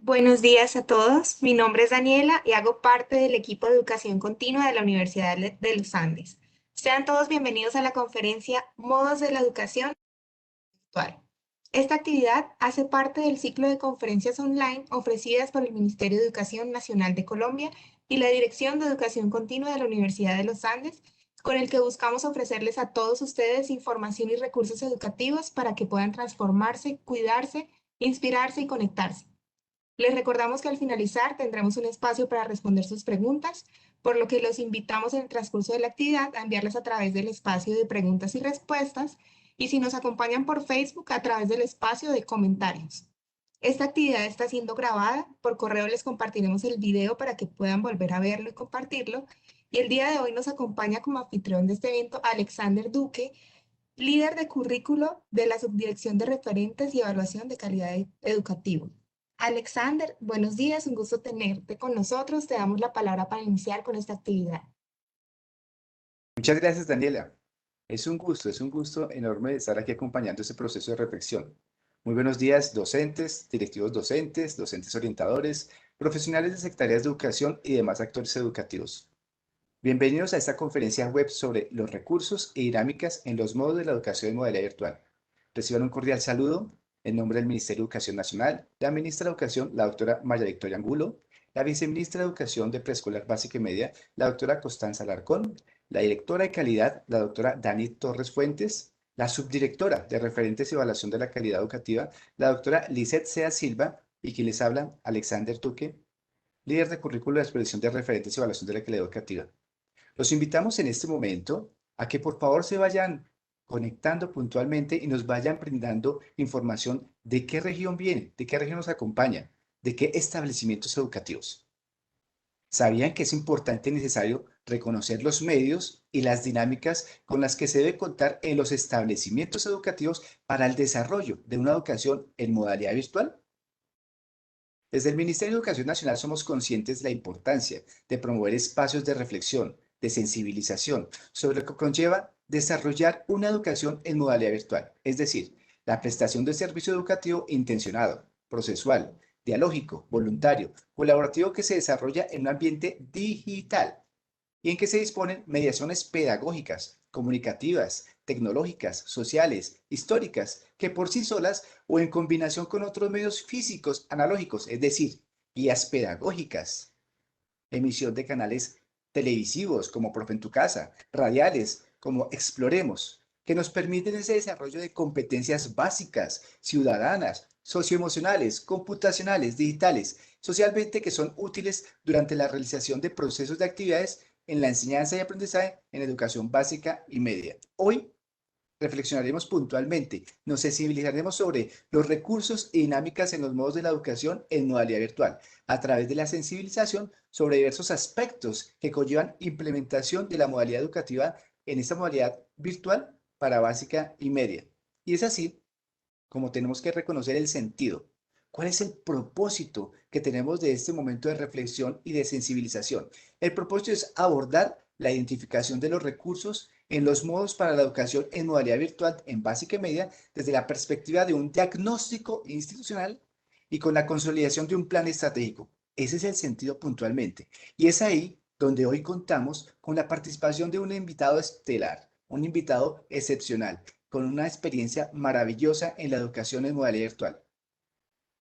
Buenos días a todos. Mi nombre es Daniela y hago parte del equipo de educación continua de la Universidad de los Andes. Sean todos bienvenidos a la conferencia Modos de la Educación Actual. Esta actividad hace parte del ciclo de conferencias online ofrecidas por el Ministerio de Educación Nacional de Colombia y la Dirección de Educación Continua de la Universidad de los Andes, con el que buscamos ofrecerles a todos ustedes información y recursos educativos para que puedan transformarse, cuidarse, inspirarse y conectarse. Les recordamos que al finalizar tendremos un espacio para responder sus preguntas, por lo que los invitamos en el transcurso de la actividad a enviarlas a través del espacio de preguntas y respuestas y si nos acompañan por Facebook a través del espacio de comentarios. Esta actividad está siendo grabada, por correo les compartiremos el video para que puedan volver a verlo y compartirlo. Y el día de hoy nos acompaña como anfitrión de este evento Alexander Duque, líder de currículo de la Subdirección de Referentes y Evaluación de Calidad Educativo. Alexander, buenos días, un gusto tenerte con nosotros. Te damos la palabra para iniciar con esta actividad. Muchas gracias, Daniela. Es un gusto enorme estar aquí acompañando este proceso de reflexión. Muy buenos días, docentes, directivos docentes, docentes orientadores, profesionales de secretarías de educación y demás actores educativos. Bienvenidos a esta conferencia web sobre los recursos y dinámicas en los modos de la educación en modalidad virtual. Reciban un cordial saludo en nombre del Ministerio de Educación Nacional, la ministra de Educación, la doctora María Victoria Angulo, la viceministra de Educación de Preescolar Básica y Media, la doctora Constanza Alarcón, la directora de calidad, la doctora Dani Torres Fuentes, la subdirectora de Referentes y Evaluación de la Calidad Educativa, la doctora Lizeth Sea Silva, y quien les habla, Alexander Duque, líder de currículo de expresión de Referentes y Evaluación de la Calidad Educativa. Los invitamos en este momento a que por favor se vayan conectando puntualmente y nos vayan brindando información de qué región viene, de qué región nos acompaña, de qué establecimientos educativos. ¿Sabían que es importante y necesario reconocer los medios y las dinámicas con las que se debe contar en los establecimientos educativos para el desarrollo de una educación en modalidad virtual? Desde el Ministerio de Educación Nacional somos conscientes de la importancia de promover espacios de reflexión, de sensibilización sobre lo que conlleva desarrollar una educación en modalidad virtual, es decir, la prestación de servicio educativo intencionado, procesual, dialógico, voluntario, colaborativo que se desarrolla en un ambiente digital y en que se disponen mediaciones pedagógicas, comunicativas, tecnológicas, sociales, históricas, que por sí solas o en combinación con otros medios físicos analógicos, es decir, guías pedagógicas, emisión de canales televisivos como Profe en tu casa, radiales como Exploremos, que nos permiten ese desarrollo de competencias básicas, ciudadanas, socioemocionales, computacionales, digitales, socialmente que son útiles durante la realización de procesos de actividades en la enseñanza y aprendizaje en educación básica y media. Hoy reflexionaremos puntualmente, nos sensibilizaremos sobre los recursos y dinámicas en los modos de la educación en modalidad virtual, a través de la sensibilización sobre diversos aspectos que conllevan implementación de la modalidad educativa en esta modalidad virtual para básica y media. Y es así como tenemos que reconocer el sentido. ¿Cuál es el propósito que tenemos de este momento de reflexión y de sensibilización? El propósito es abordar la identificación de los recursos en los modos para la educación en modalidad virtual en básica y media desde la perspectiva de un diagnóstico institucional y con la consolidación de un plan estratégico. Ese es el sentido puntualmente. Y es ahí donde hoy contamos con la participación de un invitado estelar, un invitado excepcional, con una experiencia maravillosa en la educación en modalidad virtual.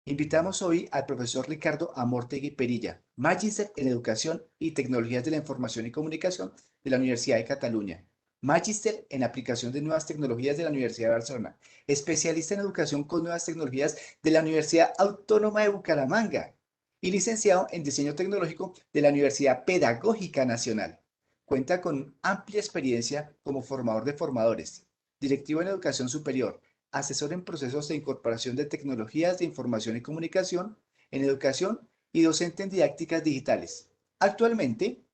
Invitamos hoy al profesor Ricardo Amortegui Perilla, magíster en Educación y Tecnologías de la Información y Comunicación de la Universidad de Cataluña, magíster en Aplicación de Nuevas Tecnologías de la Universidad de Barcelona, especialista en Educación con Nuevas Tecnologías de la Universidad Autónoma de Bucaramanga y licenciado en Diseño Tecnológico de la Universidad Pedagógica Nacional. Cuenta con amplia experiencia como formador de formadores, directivo en Educación Superior, asesor en procesos de incorporación de tecnologías de información y comunicación en educación y docente en didácticas digitales. Actualmente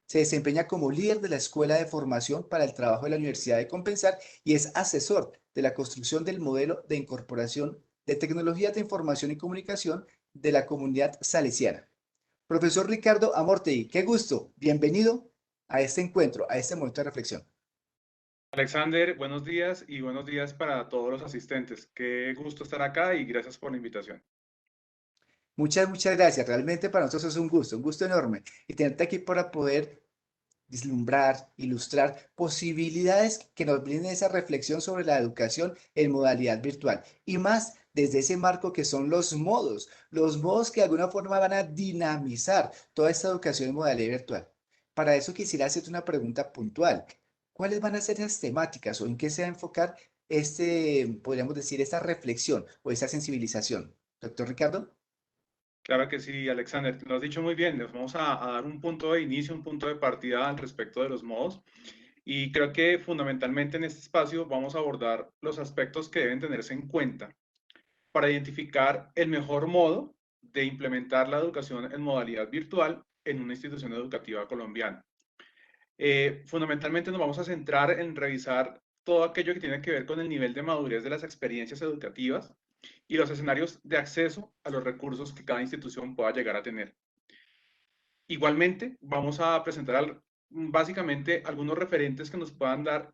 se desempeña como líder de la Escuela de Formación para el Trabajo de la Universidad de Compensar y es asesor de la construcción del modelo de incorporación de tecnologías de información y comunicación de la comunidad salesiana. Profesor Ricardo Amortegui, qué gusto, bienvenido a este encuentro, a este momento de reflexión. Alexander, buenos días y buenos días para todos los asistentes. Qué gusto estar acá y gracias por la invitación. Muchas gracias. Realmente para nosotros es un gusto enorme. Y tenerte aquí para poder vislumbrar, ilustrar posibilidades que nos brinden esa reflexión sobre la educación en modalidad virtual. Y más desde ese marco que son los modos que de alguna forma van a dinamizar toda esta educación en modalidad virtual. Para eso quisiera hacerte una pregunta puntual. ¿Cuáles van a ser esas temáticas o en qué se va a enfocar podríamos decir, esta reflexión o esa sensibilización? Doctor Ricardo. Claro que sí, Alexander, lo has dicho muy bien. Les vamos a dar un punto de inicio, un punto de partida al respecto de los modos. Y creo que fundamentalmente en este espacio vamos a abordar los aspectos que deben tenerse en cuenta para identificar el mejor modo de implementar la educación en modalidad virtual en una institución educativa colombiana. Fundamentalmente nos vamos a centrar en revisar todo aquello que tiene que ver con el nivel de madurez de las experiencias educativas y los escenarios de acceso a los recursos que cada institución pueda llegar a tener. Igualmente, vamos a presentar básicamente algunos referentes que nos puedan dar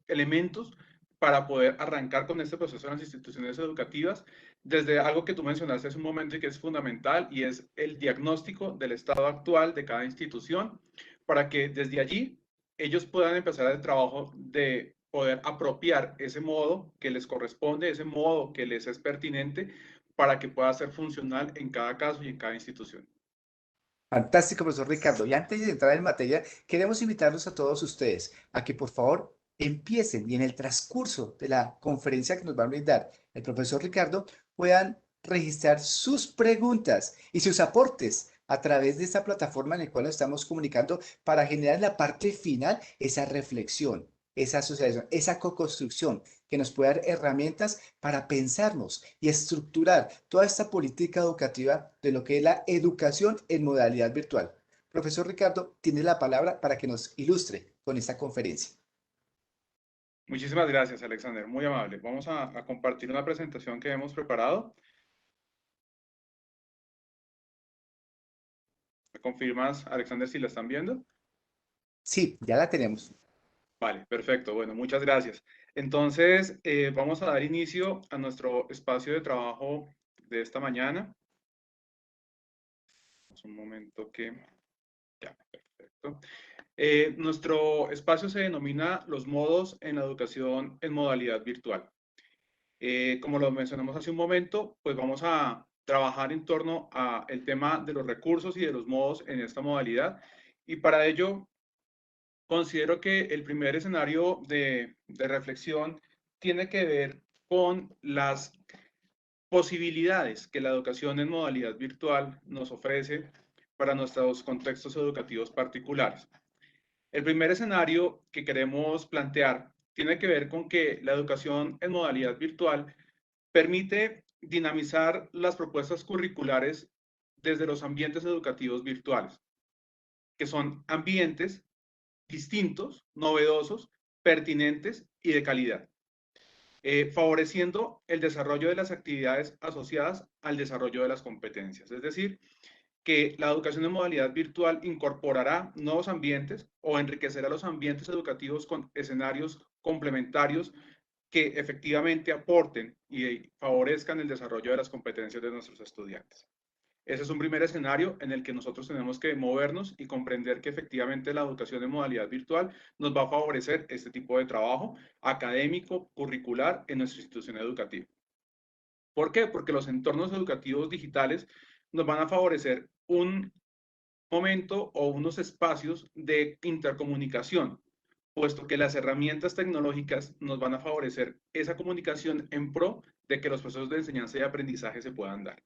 elementos para poder arrancar con este proceso en las instituciones educativas, desde algo que tú mencionaste hace un momento y que es fundamental, y es el diagnóstico del estado actual de cada institución, para que desde allí ellos puedan empezar el trabajo de poder apropiar ese modo que les corresponde, ese modo que les es pertinente, para que pueda ser funcional en cada caso y en cada institución. Fantástico, profesor Ricardo. Y antes de entrar en materia, queremos invitarlos a todos ustedes a que por favor empiecen y en el transcurso de la conferencia que nos va a brindar el profesor Ricardo puedan registrar sus preguntas y sus aportes a través de esta plataforma en la cual nos estamos comunicando para generar en la parte final esa reflexión, esa asociación, esa co-construcción que nos pueda dar herramientas para pensarnos y estructurar toda esta política educativa de lo que es la educación en modalidad virtual. Profesor Ricardo, tiene la palabra para que nos ilustre con esta conferencia. Muchísimas gracias, Alexander. Muy amable. Vamos a compartir una presentación que hemos preparado. ¿Me confirmas, Alexander, si la están viendo? Sí, ya la tenemos. Vale, perfecto. Bueno, muchas gracias. Entonces, vamos a dar inicio a nuestro espacio de trabajo de esta mañana. Un momento que... Ya, perfecto. Nuestro espacio se denomina los modos en la educación en modalidad virtual. Como lo mencionamos hace un momento, pues vamos a trabajar en torno a el tema de los recursos y de los modos en esta modalidad. Y para ello, considero que el primer escenario de reflexión tiene que ver con las posibilidades que la educación en modalidad virtual nos ofrece para nuestros contextos educativos particulares. El primer escenario que queremos plantear tiene que ver con que la educación en modalidad virtual permite dinamizar las propuestas curriculares desde los ambientes educativos virtuales, que son ambientes distintos, novedosos, pertinentes y de calidad, favoreciendo el desarrollo de las actividades asociadas al desarrollo de las competencias. Es decir, que la educación en modalidad virtual incorporará nuevos ambientes o enriquecerá los ambientes educativos con escenarios complementarios que efectivamente aporten y favorezcan el desarrollo de las competencias de nuestros estudiantes. Ese es un primer escenario en el que nosotros tenemos que movernos y comprender que efectivamente la educación en modalidad virtual nos va a favorecer este tipo de trabajo académico, curricular en nuestra institución educativa. ¿Por qué? Porque los entornos educativos digitales nos van a favorecer un momento o unos espacios de intercomunicación, puesto que las herramientas tecnológicas nos van a favorecer esa comunicación en pro de que los procesos de enseñanza y aprendizaje se puedan dar.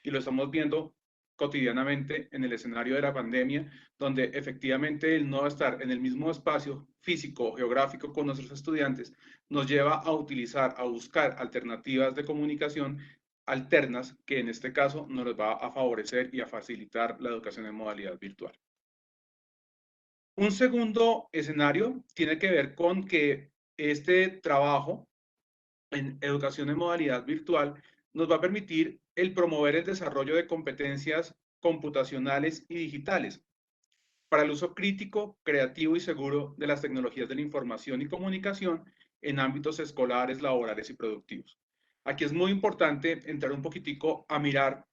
Y lo estamos viendo cotidianamente en el escenario de la pandemia, donde efectivamente el no estar en el mismo espacio físico o geográfico con nuestros estudiantes nos lleva a utilizar, a buscar alternativas de comunicación alternas que en este caso nos va a favorecer y a facilitar la educación en modalidad virtual. Un segundo escenario tiene que ver con que este trabajo en educación en modalidad virtual nos va a permitir el promover el desarrollo de competencias computacionales y digitales para el uso crítico, creativo y seguro de las tecnologías de la información y comunicación en ámbitos escolares, laborales y productivos. Aquí es muy importante entrar un poquitico a mirar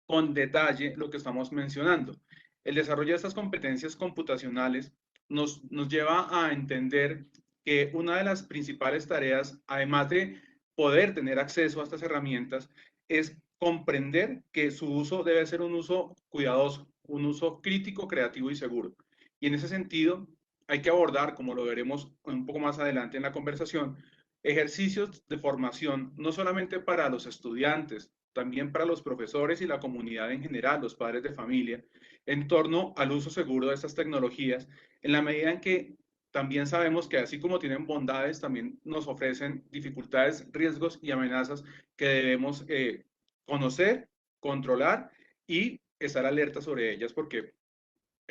con detalle lo que estamos mencionando. El desarrollo de estas competencias computacionales nos lleva a entender que una de las principales tareas, además de poder tener acceso a estas herramientas, es comprender que su uso debe ser un uso cuidadoso, un uso crítico, creativo y seguro. Y en ese sentido, hay que abordar, como lo veremos un poco más adelante en la conversación, ejercicios de formación no solamente para los estudiantes, también para los profesores y la comunidad en general, los padres de familia, en torno al uso seguro de estas tecnologías, en la medida en que también sabemos que así como tienen bondades, también nos ofrecen dificultades, riesgos y amenazas que debemos conocer, controlar y estar alerta sobre ellas, porque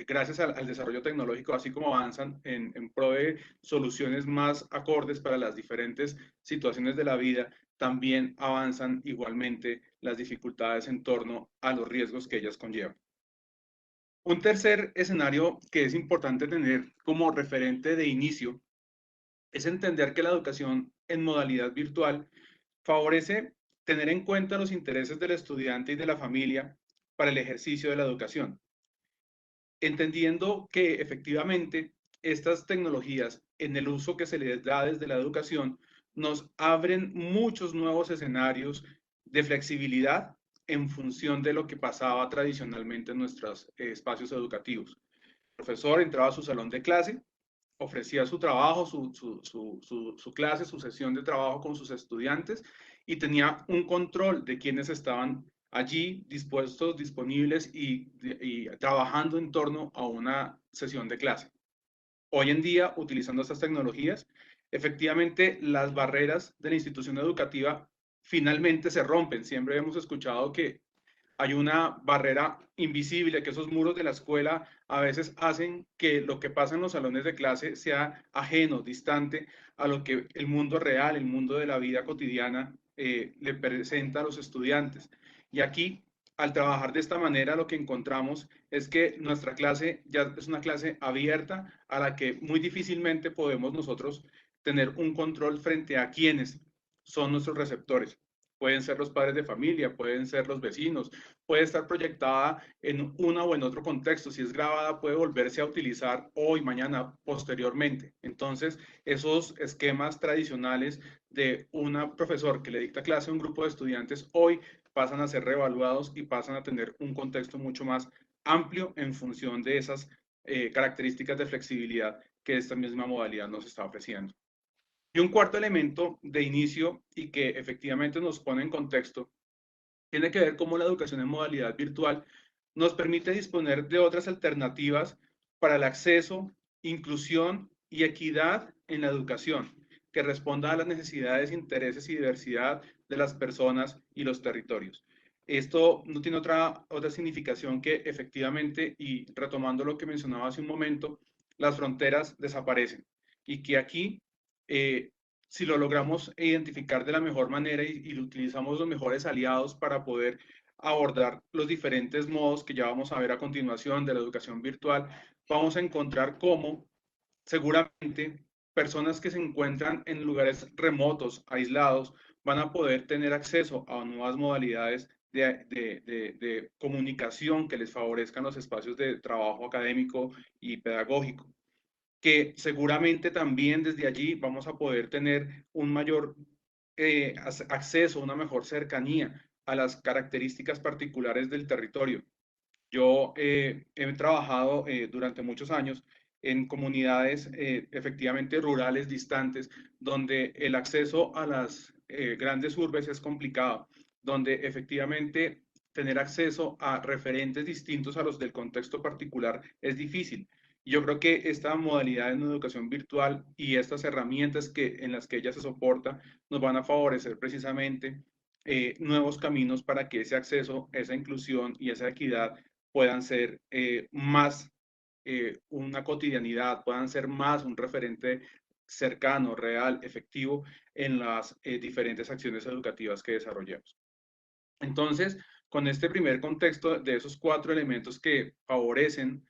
gracias al desarrollo tecnológico, así como avanzan en pro de soluciones más acordes para las diferentes situaciones de la vida, también avanzan igualmente las dificultades en torno a los riesgos que ellas conllevan. Un tercer escenario que es importante tener como referente de inicio es entender que la educación en modalidad virtual favorece tener en cuenta los intereses del estudiante y de la familia para el ejercicio de la educación, entendiendo que efectivamente estas tecnologías en el uso que se les da desde la educación nos abren muchos nuevos escenarios de flexibilidad en función de lo que pasaba tradicionalmente en nuestros espacios educativos. El profesor entraba a su salón de clase, ofrecía su trabajo, su clase, su sesión de trabajo con sus estudiantes y tenía un control de quienes estaban allí dispuestos, disponibles y trabajando en torno a una sesión de clase. Hoy en día, utilizando estas tecnologías, efectivamente las barreras de la institución educativa finalmente se rompen. Siempre hemos escuchado que hay una barrera invisible, que esos muros de la escuela a veces hacen que lo que pasa en los salones de clase sea ajeno, distante a lo que el mundo real, el mundo de la vida cotidiana le presenta a los estudiantes. Y aquí, al trabajar de esta manera, lo que encontramos es que nuestra clase ya es una clase abierta a la que muy difícilmente podemos nosotros tener un control frente a quienes son nuestros receptores. Pueden ser los padres de familia, pueden ser los vecinos, puede estar proyectada en una o en otro contexto. Si es grabada, puede volverse a utilizar hoy, mañana, posteriormente. Entonces, esos esquemas tradicionales de un profesor que le dicta clase a un grupo de estudiantes hoy pasan a ser reevaluados y pasan a tener un contexto mucho más amplio en función de esas características de flexibilidad que esta misma modalidad nos está ofreciendo. Y un cuarto elemento de inicio y que efectivamente nos pone en contexto tiene que ver cómo la educación en modalidad virtual nos permite disponer de otras alternativas para el acceso, inclusión y equidad en la educación, que responda a las necesidades, intereses y diversidad de las personas y los territorios. Esto no tiene otra significación que efectivamente, y retomando lo que mencionaba hace un momento, las fronteras desaparecen y que aquí si lo logramos identificar de la mejor manera y utilizamos los mejores aliados para poder abordar los diferentes modos que ya vamos a ver a continuación de la educación virtual, vamos a encontrar cómo seguramente personas que se encuentran en lugares remotos, aislados, van a poder tener acceso a nuevas modalidades de comunicación que les favorezcan los espacios de trabajo académico y pedagógico, que seguramente también desde allí vamos a poder tener un mayor acceso, una mejor cercanía a las características particulares del territorio. Yo he trabajado durante muchos años en comunidades efectivamente rurales distantes, donde el acceso a las grandes urbes es complicado, donde efectivamente tener acceso a referentes distintos a los del contexto particular es difícil. Yo creo que esta modalidad en educación virtual y estas herramientas en las que ella se soporta nos van a favorecer precisamente nuevos caminos para que ese acceso, esa inclusión y esa equidad puedan ser más una cotidianidad, puedan ser más un referente cercano, real, efectivo en las diferentes acciones educativas que desarrollamos. Entonces, con este primer contexto de esos 4 elementos que favorecen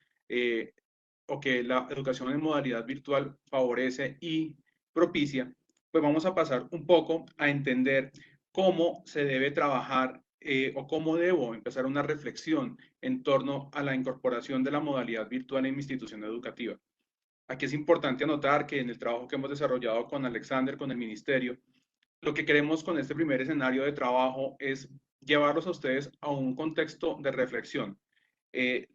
o que la educación en modalidad virtual favorece y propicia, pues vamos a pasar un poco a entender cómo se debe trabajar o cómo debo empezar una reflexión en torno a la incorporación de la modalidad virtual en mi institución educativa. Aquí es importante anotar que en el trabajo que hemos desarrollado con Alexander, con el ministerio, lo que queremos con este primer escenario de trabajo es llevarlos a ustedes a un contexto de reflexión,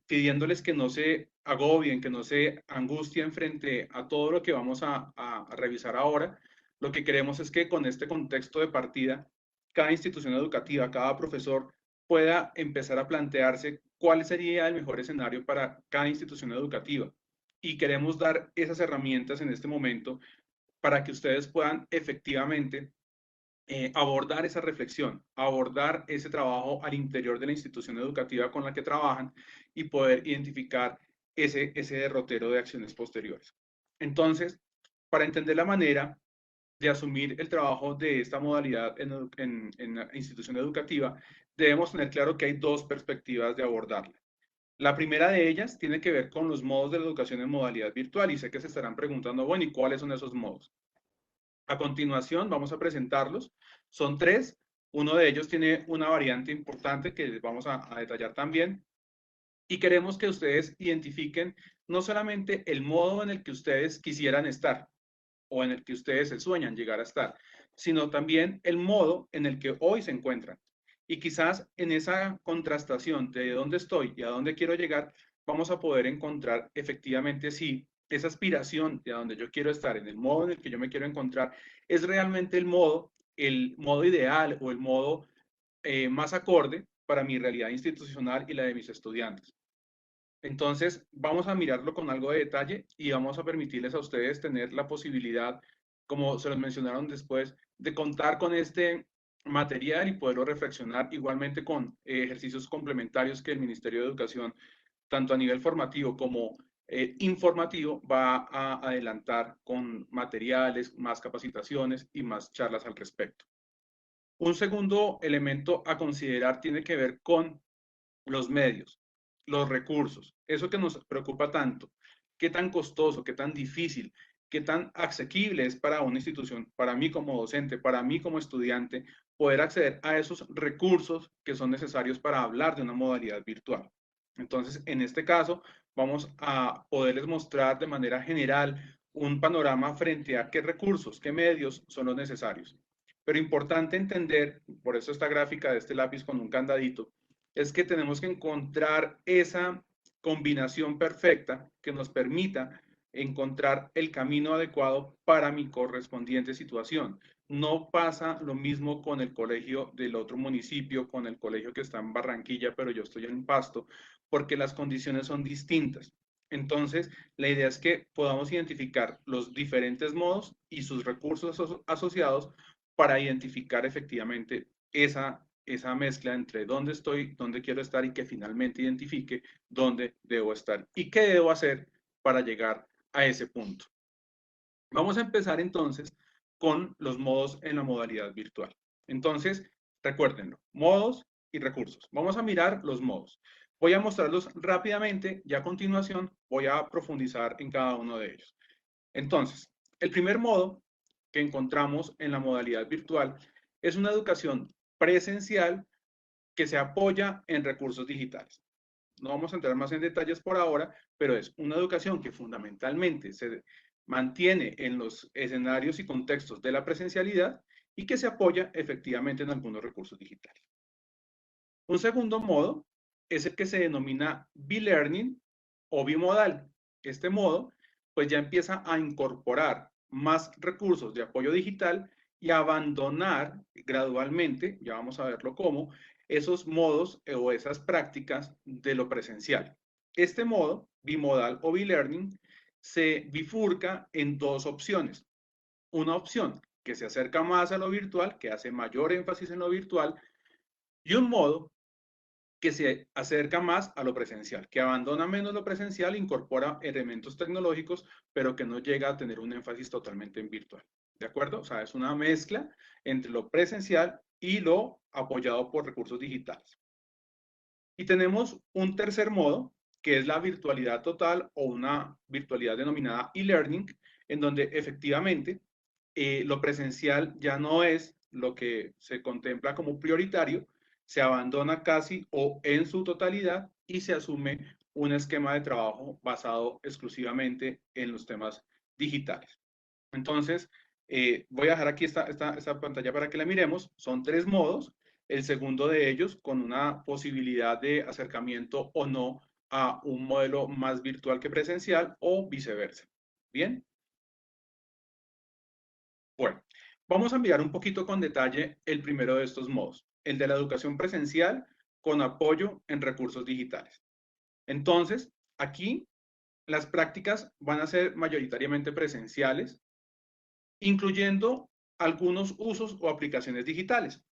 pidiéndoles que no se agobien, que no se angustien frente a todo lo que vamos a revisar ahora. Lo que queremos es que con este contexto de partida, cada institución educativa, cada profesor pueda empezar a plantearse cuál sería el mejor escenario para cada institución educativa. Y queremos dar esas herramientas en este momento para que ustedes puedan efectivamente abordar esa reflexión, abordar ese trabajo al interior de la institución educativa con la que trabajan y poder identificar ese derrotero de acciones posteriores. Entonces, para entender la manera de asumir el trabajo de esta modalidad en la institución educativa, debemos tener claro que hay dos perspectivas de abordarla. La primera de ellas tiene que ver con los modos de la educación en modalidad virtual y sé que se estarán preguntando, bueno, ¿y cuáles son esos modos? A continuación, vamos a presentarlos. Son 3. Uno de ellos tiene una variante importante que les vamos a detallar también. Y queremos que ustedes identifiquen no solamente el modo en el que ustedes quisieran estar o en el que ustedes se sueñan llegar a estar, sino también el modo en el que hoy se encuentran. Y quizás en esa contrastación de dónde estoy y a dónde quiero llegar, vamos a poder encontrar efectivamente si esa aspiración de a donde yo quiero estar, en el modo en el que yo me quiero encontrar, es realmente el modo ideal o el modo más acorde para mi realidad institucional y la de mis estudiantes. Entonces, vamos a mirarlo con algo de detalle y vamos a permitirles a ustedes tener la posibilidad, como se los mencionaron después, de contar con este material y poderlo reflexionar igualmente con ejercicios complementarios que el Ministerio de Educación, tanto a nivel formativo como informativo, va a adelantar con materiales, más capacitaciones y más charlas al respecto. Un segundo elemento a considerar tiene que ver con los medios, los recursos, eso que nos preocupa tanto, qué tan costoso, qué tan difícil, qué tan asequible es para una institución, para mí como docente, para mí como estudiante, poder acceder a esos recursos que son necesarios para hablar de una modalidad virtual. Entonces, en este caso, vamos a poderles mostrar de manera general un panorama frente a qué recursos, qué medios son los necesarios. Pero importante entender, por eso esta gráfica de este lápiz con un candadito, es que tenemos que encontrar esa combinación perfecta que nos permita encontrar el camino adecuado para mi correspondiente situación. No pasa lo mismo con el colegio del otro municipio, con el colegio que está en Barranquilla, pero yo estoy en Pasto, porque las condiciones son distintas. Entonces, la idea es que podamos identificar los diferentes modos y sus recursos asociados para identificar efectivamente esa mezcla entre dónde estoy, dónde quiero estar y que finalmente identifique dónde debo estar y qué debo hacer para llegar a ese punto. Vamos a empezar entonces con los modos en la modalidad virtual. Entonces, recuérdenlo, modos y recursos. Vamos a mirar los modos. Voy a mostrarlos rápidamente y a continuación voy a profundizar en cada uno de ellos. Entonces, el primer modo que encontramos en la modalidad virtual es una educación presencial que se apoya en recursos digitales. No vamos a entrar más en detalles por ahora, pero es una educación que fundamentalmente se mantiene en los escenarios y contextos de la presencialidad y que se apoya efectivamente en algunos recursos digitales. Un segundo modo es el que se denomina B-Learning o bimodal. Este modo pues ya empieza a incorporar más recursos de apoyo digital y abandonar gradualmente, ya vamos a verlo cómo, esos modos o esas prácticas de lo presencial. Este modo, bimodal o B-Learning, se bifurca en dos opciones. Una opción que se acerca más a lo virtual, que hace mayor énfasis en lo virtual, y un modo que se acerca más a lo presencial, que abandona menos lo presencial, incorpora elementos tecnológicos, pero que no llega a tener un énfasis totalmente en virtual. ¿De acuerdo? O sea, es una mezcla entre lo presencial y lo apoyado por recursos digitales. Y tenemos un tercer modo, que es la virtualidad total o una virtualidad denominada e-learning, en donde efectivamente lo presencial ya no es lo que se contempla como prioritario, se abandona casi o en su totalidad y se asume un esquema de trabajo basado exclusivamente en los temas digitales. Entonces, voy a dejar aquí esta pantalla para que la miremos. Son 3 modos. El segundo de ellos con una posibilidad de acercamiento o no a un modelo más virtual que presencial o viceversa. ¿Bien? Bueno, vamos a mirar un poquito con detalle el primero de estos modos, el de la educación presencial con apoyo en recursos digitales. Entonces, aquí las prácticas van a ser mayoritariamente presenciales, incluyendo algunos usos o aplicaciones digitales.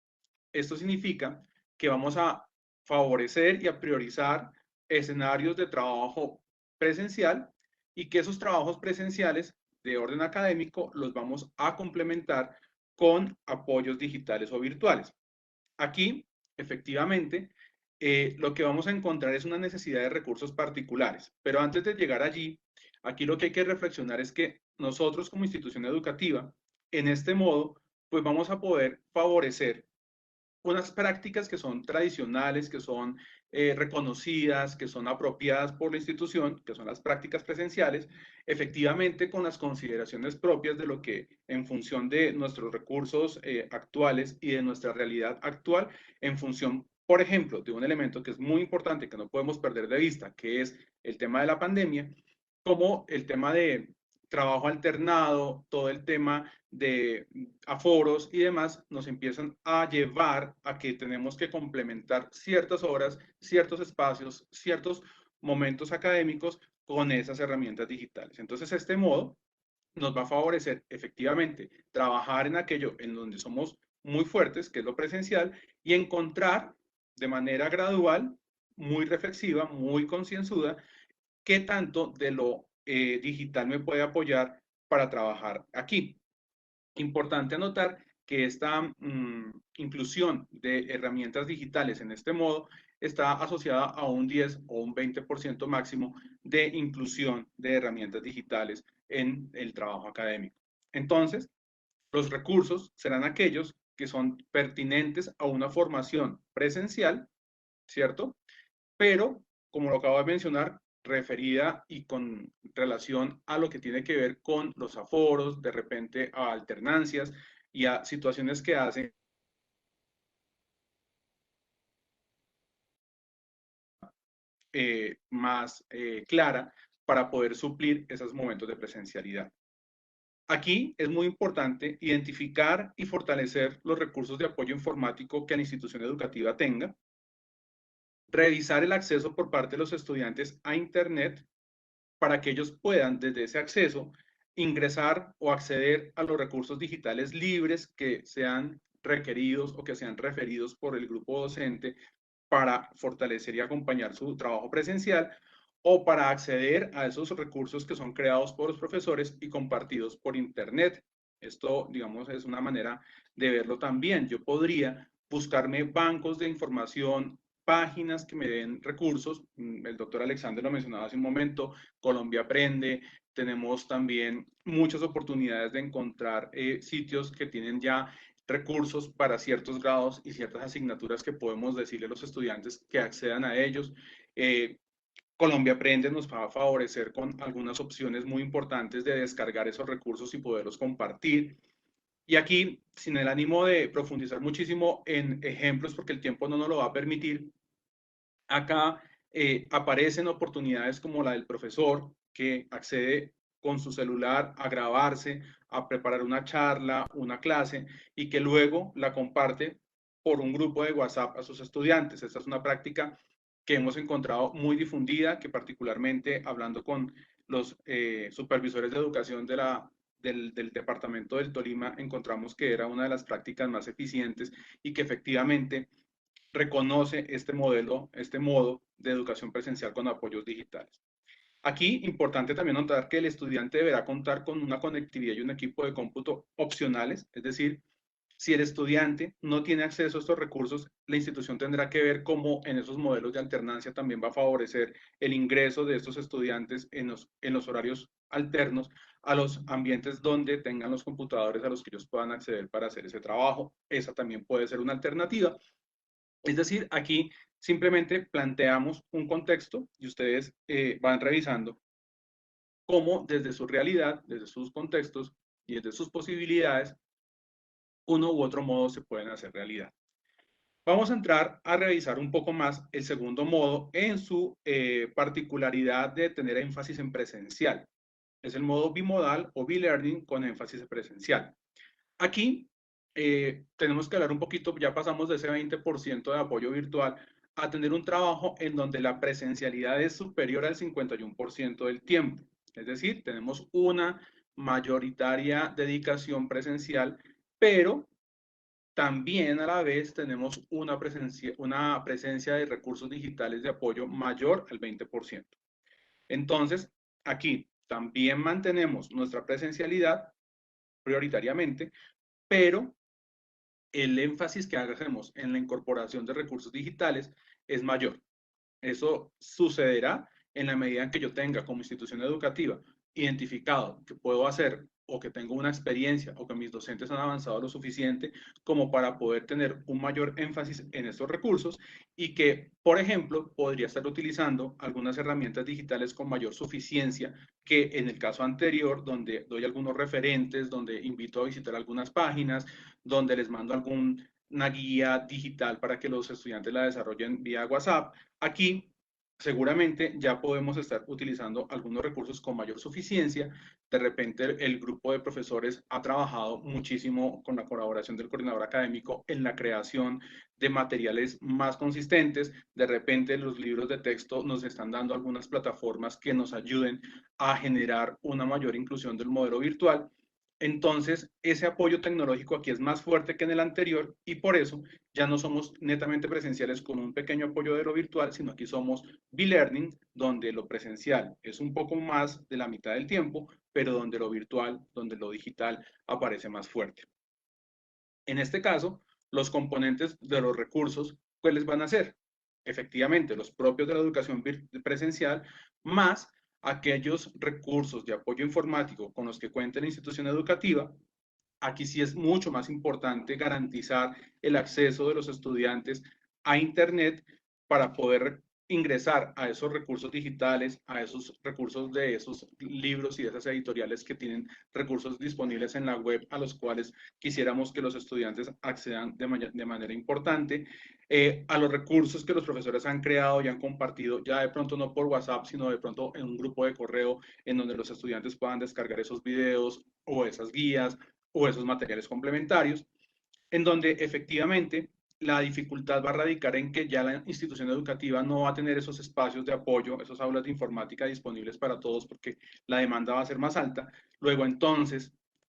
Esto significa que vamos a favorecer y a priorizar escenarios de trabajo presencial y que esos trabajos presenciales de orden académico los vamos a complementar con apoyos digitales o virtuales. Aquí, efectivamente, lo que vamos a encontrar es una necesidad de recursos particulares, pero antes de llegar allí, aquí lo que hay que reflexionar es que nosotros como institución educativa, en este modo, pues vamos a poder favorecer unas prácticas que son tradicionales, que son reconocidas, que son apropiadas por la institución, que son las prácticas presenciales, efectivamente con las consideraciones propias de lo que en función de nuestros recursos actuales y de nuestra realidad actual, en función, por ejemplo, de un elemento que es muy importante, que no podemos perder de vista, que es el tema de la pandemia, como el tema de trabajo alternado, todo el tema de aforos y demás, nos empiezan a llevar a que tenemos que complementar ciertas horas, ciertos espacios, ciertos momentos académicos con esas herramientas digitales. Entonces, este modo nos va a favorecer efectivamente trabajar en aquello en donde somos muy fuertes, que es lo presencial, y encontrar de manera gradual, muy reflexiva, muy concienzuda, qué tanto de lo digital me puede apoyar para trabajar aquí. Importante anotar que esta inclusión de herramientas digitales en este modo está asociada a un 10 o un 20% máximo de inclusión de herramientas digitales en el trabajo académico. Entonces, los recursos serán aquellos que son pertinentes a una formación presencial, ¿cierto? Pero, como lo acabo de mencionar, referida y con relación a lo que tiene que ver con los aforos, de repente a alternancias y a situaciones que hacen más clara para poder suplir esos momentos de presencialidad. Aquí es muy importante identificar y fortalecer los recursos de apoyo informático que la institución educativa tenga, revisar el acceso por parte de los estudiantes a Internet para que ellos puedan desde ese acceso ingresar o acceder a los recursos digitales libres que sean requeridos o que sean referidos por el grupo docente para fortalecer y acompañar su trabajo presencial o para acceder a esos recursos que son creados por los profesores y compartidos por Internet. Esto, digamos, es una manera de verlo también. Yo podría buscarme bancos de información, páginas que me den recursos. El doctor Alexander lo mencionaba hace un momento, Colombia Aprende. Tenemos también muchas oportunidades de encontrar sitios que tienen ya recursos para ciertos grados y ciertas asignaturas que podemos decirle a los estudiantes que accedan a ellos. Colombia Aprende nos va a favorecer con algunas opciones muy importantes de descargar esos recursos y poderlos compartir. Y aquí, sin el ánimo de profundizar muchísimo en ejemplos, porque el tiempo no nos lo va a permitir, acá aparecen oportunidades como la del profesor que accede con su celular a grabarse, a preparar una charla, una clase y que luego la comparte por un grupo de WhatsApp a sus estudiantes. Esta es una práctica que hemos encontrado muy difundida, que particularmente hablando con los supervisores de educación del departamento del Tolima, encontramos que era una de las prácticas más eficientes y que efectivamente reconoce este modelo, este modo de educación presencial con apoyos digitales. Aquí, importante también notar que el estudiante deberá contar con una conectividad y un equipo de cómputo opcionales, es decir, si el estudiante no tiene acceso a estos recursos, la institución tendrá que ver cómo en esos modelos de alternancia también va a favorecer el ingreso de estos estudiantes en los horarios alternos a los ambientes donde tengan los computadores a los que ellos puedan acceder para hacer ese trabajo. Esa también puede ser una alternativa. Es decir, aquí simplemente planteamos un contexto y ustedes van revisando cómo desde su realidad, desde sus contextos y desde sus posibilidades, uno u otro modo se pueden hacer realidad. Vamos a entrar a revisar un poco más el segundo modo en su particularidad de tener énfasis en presencial. Es el modo bimodal o B-Learning con énfasis en presencial. Aquí tenemos que hablar un poquito, ya pasamos de ese 20% de apoyo virtual a tener un trabajo en donde la presencialidad es superior al 51% del tiempo. Es decir, tenemos una mayoritaria dedicación presencial, pero también a la vez tenemos una presencia de recursos digitales de apoyo mayor al 20%. Entonces, aquí también mantenemos nuestra presencialidad prioritariamente, pero el énfasis que hacemos en la incorporación de recursos digitales es mayor. Eso sucederá en la medida en que yo tenga como institución educativa identificado que puedo hacer o que tengo una experiencia o que mis docentes han avanzado lo suficiente como para poder tener un mayor énfasis en estos recursos y que, por ejemplo, podría estar utilizando algunas herramientas digitales con mayor suficiencia que en el caso anterior, donde doy algunos referentes, donde invito a visitar algunas páginas, donde les mando una guía digital para que los estudiantes la desarrollen vía WhatsApp. Aquí seguramente ya podemos estar utilizando algunos recursos con mayor suficiencia. De repente el grupo de profesores ha trabajado muchísimo con la colaboración del coordinador académico en la creación de materiales más consistentes. De repente los libros de texto nos están dando algunas plataformas que nos ayuden a generar una mayor inclusión del modelo virtual. Entonces, ese apoyo tecnológico aquí es más fuerte que en el anterior y por eso ya no somos netamente presenciales con un pequeño apoyo de lo virtual, sino aquí somos B-Learning, donde lo presencial es un poco más de la mitad del tiempo, pero donde lo virtual, donde lo digital aparece más fuerte. En este caso, los componentes de los recursos, ¿cuáles van a ser? Efectivamente, los propios de la educación presencial, más aquellos recursos de apoyo informático con los que cuenta la institución educativa. Aquí sí es mucho más importante garantizar el acceso de los estudiantes a Internet para poder ingresar a esos recursos digitales, a esos recursos de esos libros y de esas editoriales que tienen recursos disponibles en la web a los cuales quisiéramos que los estudiantes accedan de manera importante, a los recursos que los profesores han creado y han compartido, ya de pronto no por WhatsApp, sino de pronto en un grupo de correo en donde los estudiantes puedan descargar esos videos o esas guías o esos materiales complementarios, en donde efectivamente la dificultad va a radicar en que ya la institución educativa no va a tener esos espacios de apoyo, esas aulas de informática disponibles para todos porque la demanda va a ser más alta. Luego entonces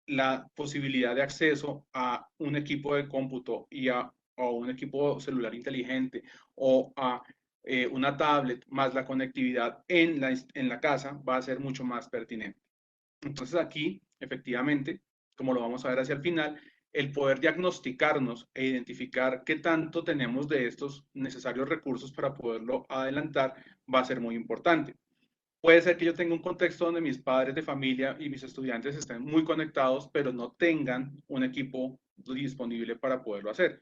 la posibilidad de acceso a un equipo de cómputo y a un equipo celular inteligente o a una tablet más la conectividad en la casa va a ser mucho más pertinente. Entonces aquí, efectivamente, como lo vamos a ver hacia el final, el poder diagnosticarnos e identificar qué tanto tenemos de estos necesarios recursos para poderlo adelantar va a ser muy importante. Puede ser que yo tenga un contexto donde mis padres de familia y mis estudiantes estén muy conectados, pero no tengan un equipo disponible para poderlo hacer.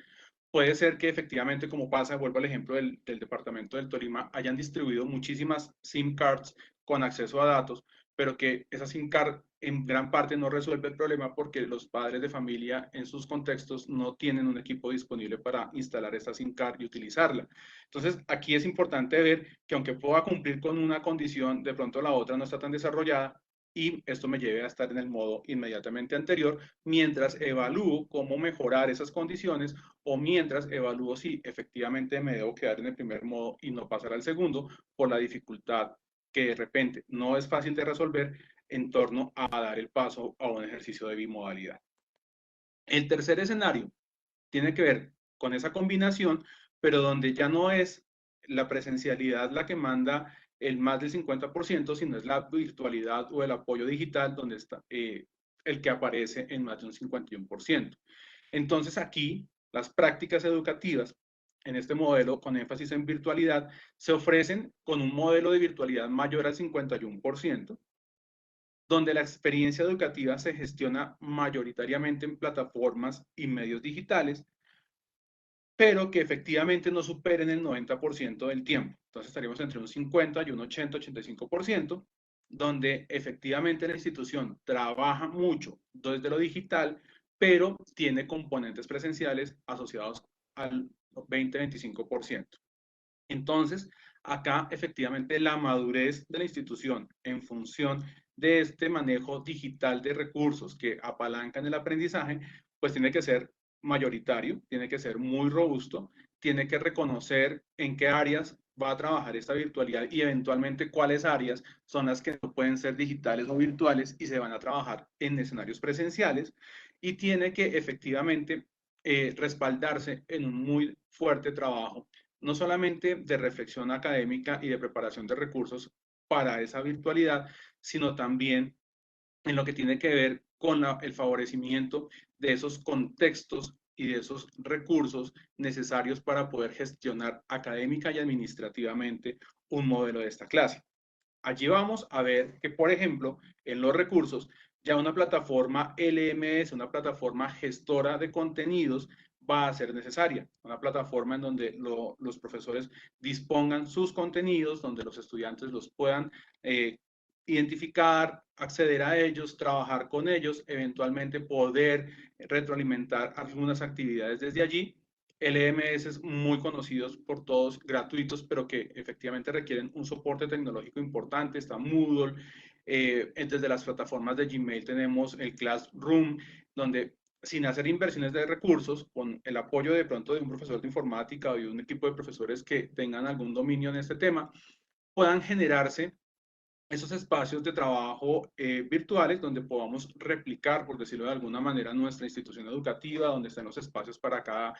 Puede ser que efectivamente, como pasa, vuelvo al ejemplo del departamento del Tolima, hayan distribuido muchísimas SIM cards con acceso a datos, pero que esa SIM card en gran parte no resuelve el problema porque los padres de familia en sus contextos no tienen un equipo disponible para instalar esta SIM card y utilizarla. Entonces, aquí es importante ver que aunque pueda cumplir con una condición, de pronto la otra no está tan desarrollada y esto me lleve a estar en el modo inmediatamente anterior mientras evalúo cómo mejorar esas condiciones o mientras evalúo si efectivamente me debo quedar en el primer modo y no pasar al segundo por la dificultad que de repente no es fácil de resolver en torno a dar el paso a un ejercicio de bimodalidad. El tercer escenario tiene que ver con esa combinación, pero donde ya no es la presencialidad la que manda el más del 50%, sino es la virtualidad o el apoyo digital donde está el que aparece en más de un 51%. Entonces aquí las prácticas educativas en este modelo con énfasis en virtualidad se ofrecen con un modelo de virtualidad mayor al 51%, donde la experiencia educativa se gestiona mayoritariamente en plataformas y medios digitales, pero que efectivamente no superen el 90% del tiempo. Entonces estaríamos entre un 50 y un 80-85%, donde efectivamente la institución trabaja mucho desde lo digital, pero tiene componentes presenciales asociados al 20-25%. Entonces, acá efectivamente la madurez de la institución en función de este manejo digital de recursos que apalancan el aprendizaje, pues tiene que ser mayoritario, tiene que ser muy robusto, tiene que reconocer en qué áreas va a trabajar esta virtualidad y eventualmente cuáles áreas son las que no pueden ser digitales o virtuales y se van a trabajar en escenarios presenciales, y tiene que efectivamente respaldarse en un muy fuerte trabajo, no solamente de reflexión académica y de preparación de recursos para esa virtualidad, sino también en lo que tiene que ver con el favorecimiento de esos contextos y de esos recursos necesarios para poder gestionar académica y administrativamente un modelo de esta clase. Allí vamos a ver que, por ejemplo, en los recursos, ya una plataforma LMS, una plataforma gestora de contenidos, va a ser necesaria. Una plataforma en donde los profesores dispongan sus contenidos, donde los estudiantes los puedan identificar, acceder a ellos, trabajar con ellos, eventualmente poder retroalimentar algunas actividades desde allí. LMS muy conocidos por todos, gratuitos, pero que efectivamente requieren un soporte tecnológico importante. Está Moodle, desde las plataformas de Gmail tenemos el Classroom, donde sin hacer inversiones de recursos, con el apoyo de pronto de un profesor de informática o de un equipo de profesores que tengan algún dominio en este tema, puedan generarse esos espacios de trabajo virtuales donde podamos replicar, por decirlo de alguna manera, nuestra institución educativa, donde estén los espacios para cada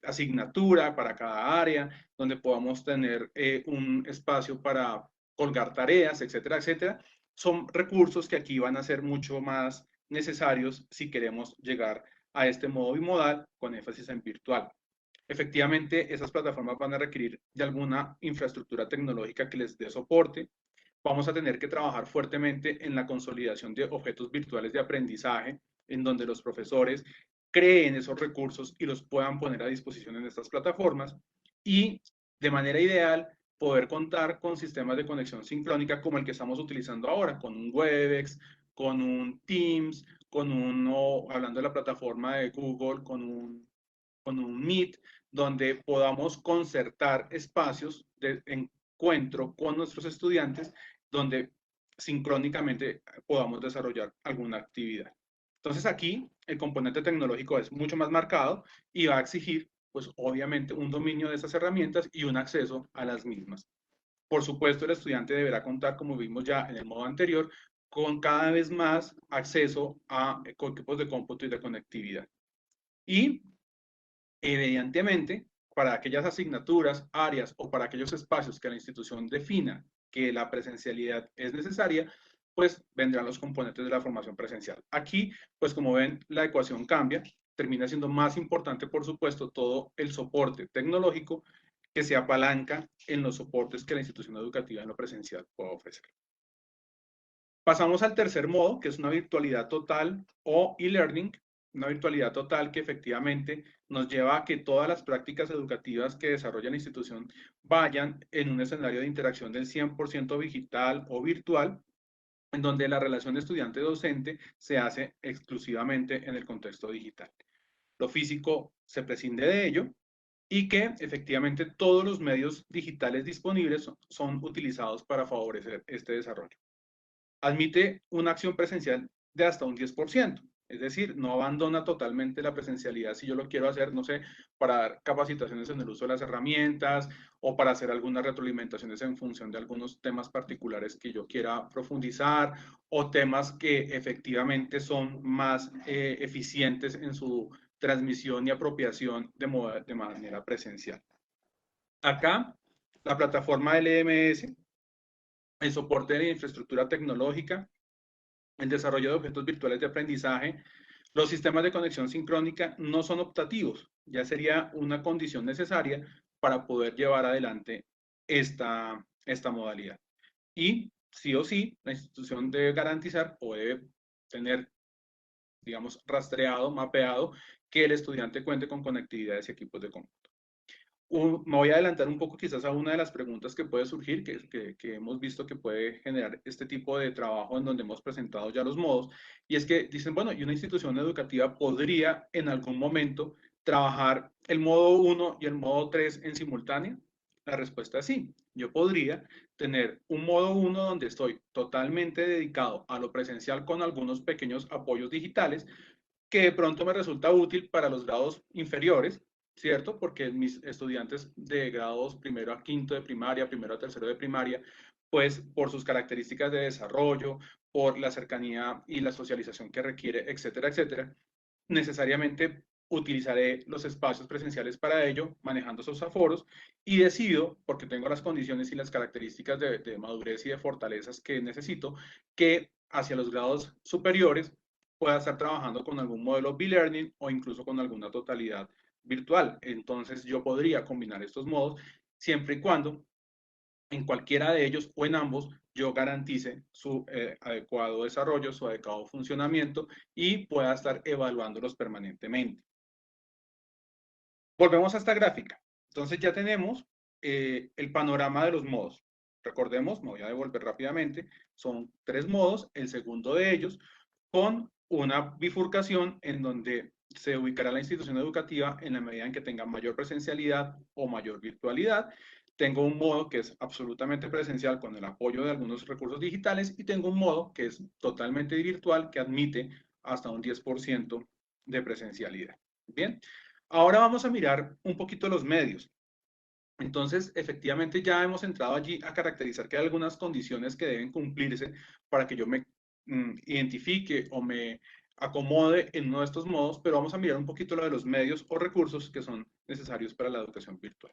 asignatura, para cada área, donde podamos tener un espacio para colgar tareas, etcétera, etcétera. Son recursos que aquí van a ser mucho más necesarios si queremos llegar a este modo bimodal con énfasis en virtual. Efectivamente, esas plataformas van a requerir de alguna infraestructura tecnológica que les dé soporte. Vamos a tener que trabajar fuertemente en la consolidación de objetos virtuales de aprendizaje, en donde los profesores creen esos recursos y los puedan poner a disposición en estas plataformas, y de manera ideal poder contar con sistemas de conexión sincrónica como el que estamos utilizando ahora, con un Webex, con un Teams, hablando de la plataforma de Google, con un Meet, donde podamos concertar espacios de encuentro con nuestros estudiantes, donde sincrónicamente podamos desarrollar alguna actividad. Entonces aquí el componente tecnológico es mucho más marcado y va a exigir, pues obviamente, un dominio de esas herramientas y un acceso a las mismas. Por supuesto, el estudiante deberá contar, como vimos ya en el modo anterior, con cada vez más acceso a equipos de cómputo y de conectividad. Y evidentemente, para aquellas asignaturas, áreas o para aquellos espacios que la institución defina que la presencialidad es necesaria, pues vendrán los componentes de la formación presencial. Aquí, pues como ven, la ecuación cambia, termina siendo más importante, por supuesto, todo el soporte tecnológico que se apalanca en los soportes que la institución educativa en lo presencial puede ofrecer. Pasamos al tercer modo, que es una virtualidad total o e-learning, una virtualidad total que efectivamente nos lleva a que todas las prácticas educativas que desarrolla la institución vayan en un escenario de interacción del 100% digital o virtual, en donde la relación estudiante-docente se hace exclusivamente en el contexto digital. Lo físico se prescinde de ello, y que efectivamente todos los medios digitales disponibles son utilizados para favorecer este desarrollo. Admite una acción presencial de hasta un 10%, es decir, no abandona totalmente la presencialidad si yo lo quiero hacer, no sé, para dar capacitaciones en el uso de las herramientas o para hacer algunas retroalimentaciones en función de algunos temas particulares que yo quiera profundizar, o temas que efectivamente son más eficientes en su transmisión y apropiación de manera presencial. Acá, la plataforma LMS, el soporte de la infraestructura tecnológica, el desarrollo de objetos virtuales de aprendizaje, los sistemas de conexión sincrónica no son optativos, ya sería una condición necesaria para poder llevar adelante esta modalidad. Y sí o sí, la institución debe garantizar o debe tener, digamos, rastreado, mapeado, que el estudiante cuente con conectividades y equipos de cómputo. Me voy a adelantar un poco quizás a una de las preguntas que puede surgir, que hemos visto que puede generar este tipo de trabajo en donde hemos presentado ya los modos, y es que dicen, bueno, y una institución educativa podría en algún momento trabajar el modo 1 y el modo 3 en simultáneo. La respuesta es sí. Yo podría tener un modo 1 donde estoy totalmente dedicado a lo presencial con algunos pequeños apoyos digitales, que de pronto me resulta útil para los grados inferiores, ¿cierto? Porque mis estudiantes de grados primero a quinto de primaria, primero a tercero de primaria, pues por sus características de desarrollo, por la cercanía y la socialización que requiere, etcétera, etcétera, necesariamente utilizaré los espacios presenciales para ello, manejando esos aforos, y decido, porque tengo las condiciones y las características de madurez y de fortalezas que necesito, que hacia los grados superiores pueda estar trabajando con algún modelo B-Learning o incluso con alguna totalidad virtual. Entonces yo podría combinar estos modos siempre y cuando en cualquiera de ellos o en ambos yo garantice su adecuado desarrollo, su adecuado funcionamiento y pueda estar evaluándolos permanentemente. Volvemos a esta gráfica. Entonces ya tenemos el panorama de los modos. Recordemos, me voy a devolver rápidamente, son 3 modos, el segundo de ellos con una bifurcación en donde se ubicará la institución educativa en la medida en que tenga mayor presencialidad o mayor virtualidad. Tengo un modo que es absolutamente presencial con el apoyo de algunos recursos digitales y tengo un modo que es totalmente virtual que admite hasta un 10% de presencialidad. Bien, ahora vamos a mirar un poquito los medios. Entonces, efectivamente, ya hemos entrado allí a caracterizar que hay algunas condiciones que deben cumplirse para que yo me identifique o me acomode en uno de estos modos, pero vamos a mirar un poquito lo de los medios o recursos que son necesarios para la educación virtual.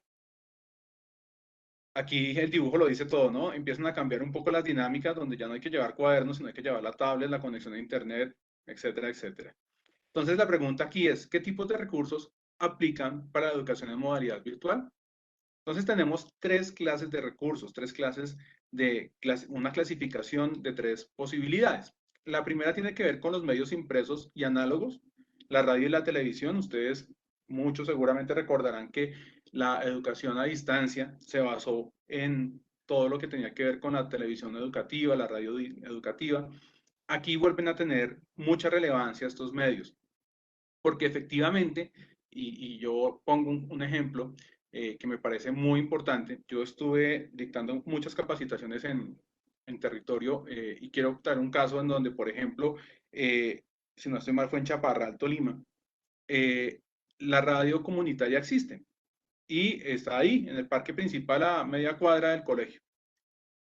Aquí el dibujo lo dice todo, ¿no? Empiezan a cambiar un poco las dinámicas donde ya no hay que llevar cuadernos, sino hay que llevar la tablet, la conexión a internet, etcétera, etcétera. Entonces, la pregunta aquí es, ¿qué tipos de recursos aplican para la educación en modalidad virtual? Entonces tenemos 3 clases de recursos, 3 clases de una clasificación de 3 posibilidades. La primera tiene que ver con los medios impresos y análogos, la radio y la televisión. Ustedes muchos seguramente recordarán que la educación a distancia se basó en todo lo que tenía que ver con la televisión educativa, la radio educativa. Aquí vuelven a tener mucha relevancia estos medios, porque efectivamente, y yo pongo un ejemplo que me parece muy importante, yo estuve dictando muchas capacitaciones en territorio y quiero dar un caso en donde, por ejemplo, si no estoy mal, fue en Chaparral, Tolima, la radio comunitaria existe y está ahí, en el parque principal a media cuadra del colegio.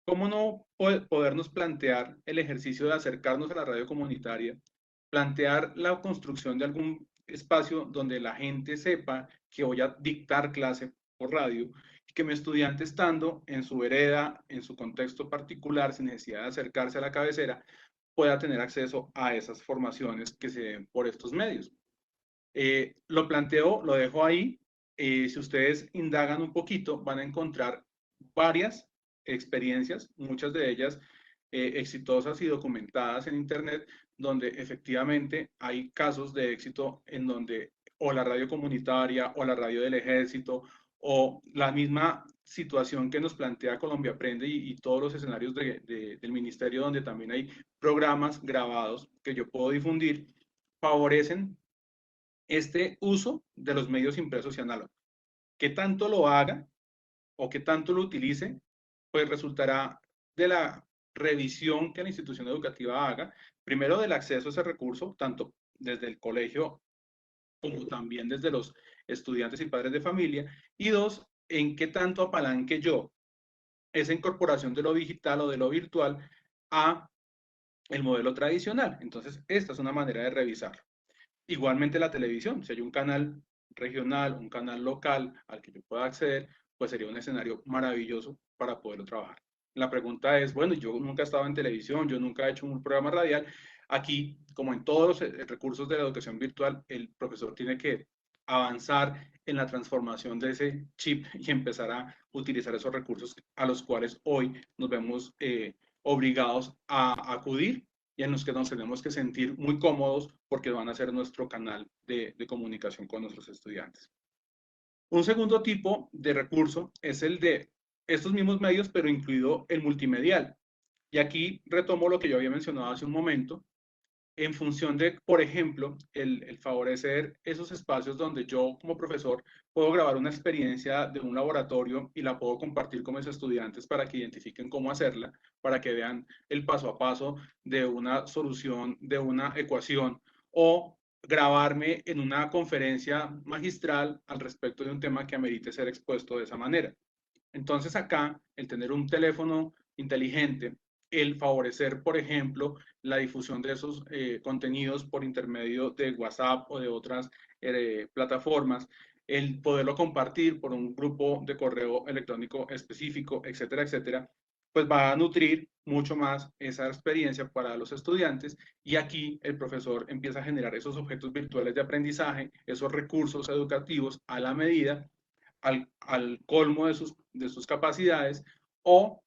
¿Cómo no podernos plantear el ejercicio de acercarnos a la radio comunitaria, plantear la construcción de algún espacio donde la gente sepa que voy a dictar clase por radio y que mi estudiante estando en su vereda, en su contexto particular, sin necesidad de acercarse a la cabecera, pueda tener acceso a esas formaciones que se den por estos medios? Lo planteo, lo dejo ahí. Si ustedes indagan un poquito, van a encontrar varias experiencias, muchas de ellas exitosas y documentadas en Internet, donde efectivamente hay casos de éxito en donde o la radio comunitaria o la radio del ejército o la misma situación que nos plantea Colombia Aprende y todos los escenarios del ministerio donde también hay programas grabados que yo puedo difundir, favorecen este uso de los medios impresos y análogos. Que tanto lo haga o que tanto lo utilice, pues resultará de la revisión que la institución educativa haga, primero del acceso a ese recurso, tanto desde el colegio como también desde los estudiantes y padres de familia, y 2, en qué tanto apalanque yo esa incorporación de lo digital o de lo virtual a el modelo tradicional. Entonces, esta es una manera de revisarlo. Igualmente la televisión, si hay un canal regional, un canal local al que yo pueda acceder, pues sería un escenario maravilloso para poderlo trabajar. La pregunta es, bueno, yo nunca he estado en televisión, yo nunca he hecho un programa radial. Aquí, como en todos los recursos de la educación virtual, el profesor tiene que avanzar en la transformación de ese chip y empezar a utilizar esos recursos a los cuales hoy nos vemos obligados a acudir y en los que nos tenemos que sentir muy cómodos porque van a ser nuestro canal de comunicación con nuestros estudiantes. Un segundo tipo de recurso es el de estos mismos medios, pero incluido el multimedial. Y aquí retomo lo que yo había mencionado hace un momento, en función de, por ejemplo, el favorecer esos espacios donde yo como profesor puedo grabar una experiencia de un laboratorio y la puedo compartir con mis estudiantes para que identifiquen cómo hacerla, para que vean el paso a paso de una solución de una ecuación, o grabarme en una conferencia magistral al respecto de un tema que amerite ser expuesto de esa manera. Entonces acá, el tener un teléfono inteligente, el favorecer, por ejemplo, la difusión de esos contenidos por intermedio de WhatsApp o de otras plataformas, el poderlo compartir por un grupo de correo electrónico específico, etcétera, etcétera, pues va a nutrir mucho más esa experiencia para los estudiantes, y aquí el profesor empieza a generar esos objetos virtuales de aprendizaje, esos recursos educativos a la medida, al colmo de sus capacidades, o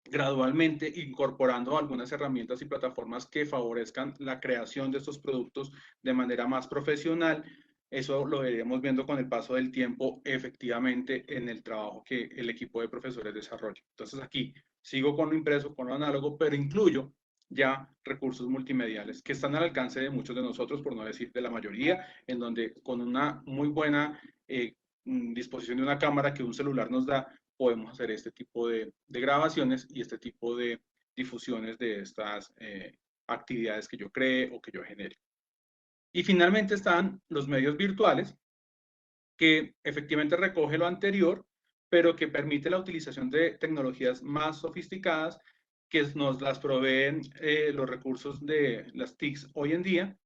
gradualmente incorporando algunas herramientas y plataformas que favorezcan la creación de estos productos de manera más profesional. Eso lo iremos viendo con el paso del tiempo efectivamente en el trabajo que el equipo de profesores desarrolla. Entonces aquí sigo con lo impreso, con lo análogo, pero incluyo ya recursos multimediales que están al alcance de muchos de nosotros, por no decir de la mayoría, en donde con una muy buena disposición de una cámara que un celular nos da, podemos hacer este tipo de grabaciones y este tipo de difusiones de estas actividades que yo cree o que yo genere. Y finalmente están los medios virtuales, que efectivamente recoge lo anterior, pero que permite la utilización de tecnologías más sofisticadas que nos las proveen los recursos de las TICs hoy en día,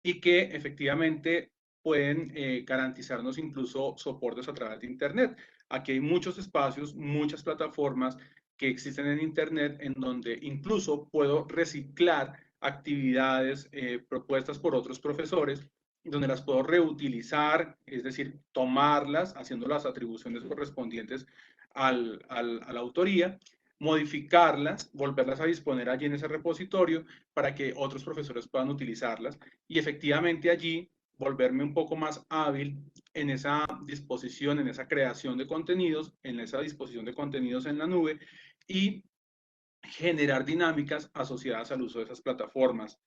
y que efectivamente pueden garantizarnos incluso soportes a través de Internet. Aquí hay muchos espacios, muchas plataformas que existen en Internet en donde incluso puedo reciclar actividades propuestas por otros profesores, donde las puedo reutilizar, es decir, tomarlas, haciendo las atribuciones correspondientes a la autoría, modificarlas, volverlas a disponer allí en ese repositorio para que otros profesores puedan utilizarlas, y efectivamente allí volverme un poco más hábil en esa disposición, en esa creación de contenidos, en esa disposición de contenidos en la nube, y generar dinámicas asociadas al uso de esas plataformas,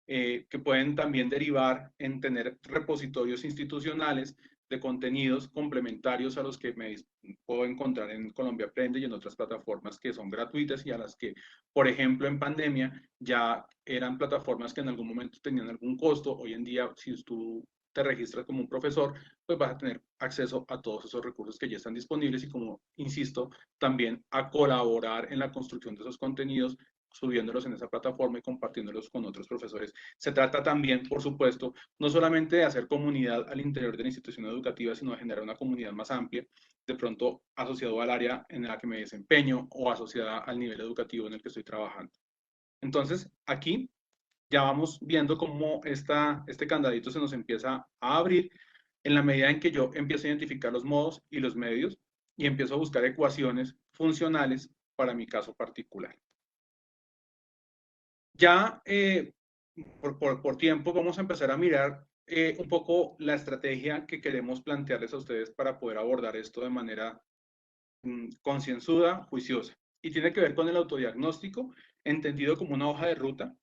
que pueden también derivar en tener repositorios institucionales de contenidos complementarios a los que me puedo encontrar en Colombia Aprende y en otras plataformas que son gratuitas, y a las que, por ejemplo, en pandemia ya eran plataformas que en algún momento tenían algún costo. Hoy en día, si tú te registras como un profesor, pues vas a tener acceso a todos esos recursos que ya están disponibles, y, como insisto, también a colaborar en la construcción de esos contenidos, subiéndolos en esa plataforma y compartiéndolos con otros profesores. Se trata también, por supuesto, no solamente de hacer comunidad al interior de la institución educativa, sino de generar una comunidad más amplia, de pronto asociado al área en la que me desempeño o asociada al nivel educativo en el que estoy trabajando. Entonces, aquí ya vamos viendo cómo este candadito se nos empieza a abrir en la medida en que yo empiezo a identificar los modos y los medios y empiezo a buscar ecuaciones funcionales para mi caso particular. Ya por tiempo vamos a empezar a mirar un poco la estrategia que queremos plantearles a ustedes para poder abordar esto de manera concienzuda, juiciosa. Y tiene que ver con el autodiagnóstico, entendido como una hoja de ruta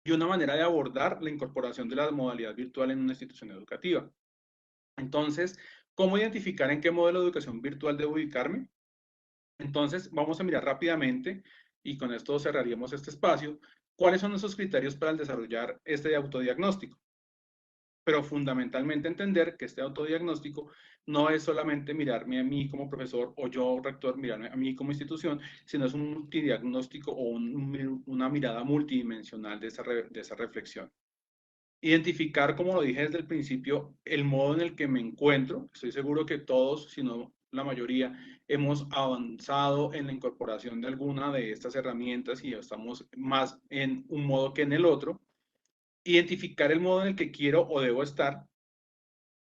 y una manera de abordar la incorporación de la modalidad virtual en una institución educativa. Entonces, ¿cómo identificar en qué modelo de educación virtual debo ubicarme? Entonces, vamos a mirar rápidamente, y con esto cerraríamos este espacio, cuáles son esos criterios para desarrollar este autodiagnóstico. Pero fundamentalmente entender que este autodiagnóstico no es solamente mirarme a mí como profesor o yo, rector, mirarme a mí como institución, sino es un multidiagnóstico o una mirada multidimensional de esa reflexión. Identificar, como lo dije desde el principio, el modo en el que me encuentro. Estoy seguro que todos, si no la mayoría, hemos avanzado en la incorporación de alguna de estas herramientas y estamos más en un modo que en el otro. Identificar el modo en el que quiero o debo estar,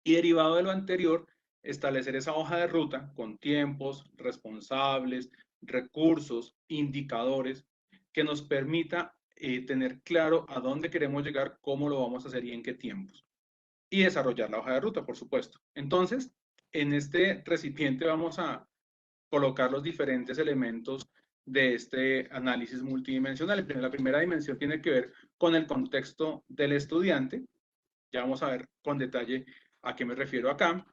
y derivado de lo anterior, establecer esa hoja de ruta con tiempos, responsables, recursos, indicadores, que nos permita tener claro a dónde queremos llegar, cómo lo vamos a hacer y en qué tiempos. Y desarrollar la hoja de ruta, por supuesto. Entonces, en este recipiente vamos a colocar los diferentes elementos de este análisis multidimensional. La primera dimensión tiene que ver con el contexto del estudiante. Ya vamos a ver con detalle a qué me refiero acá.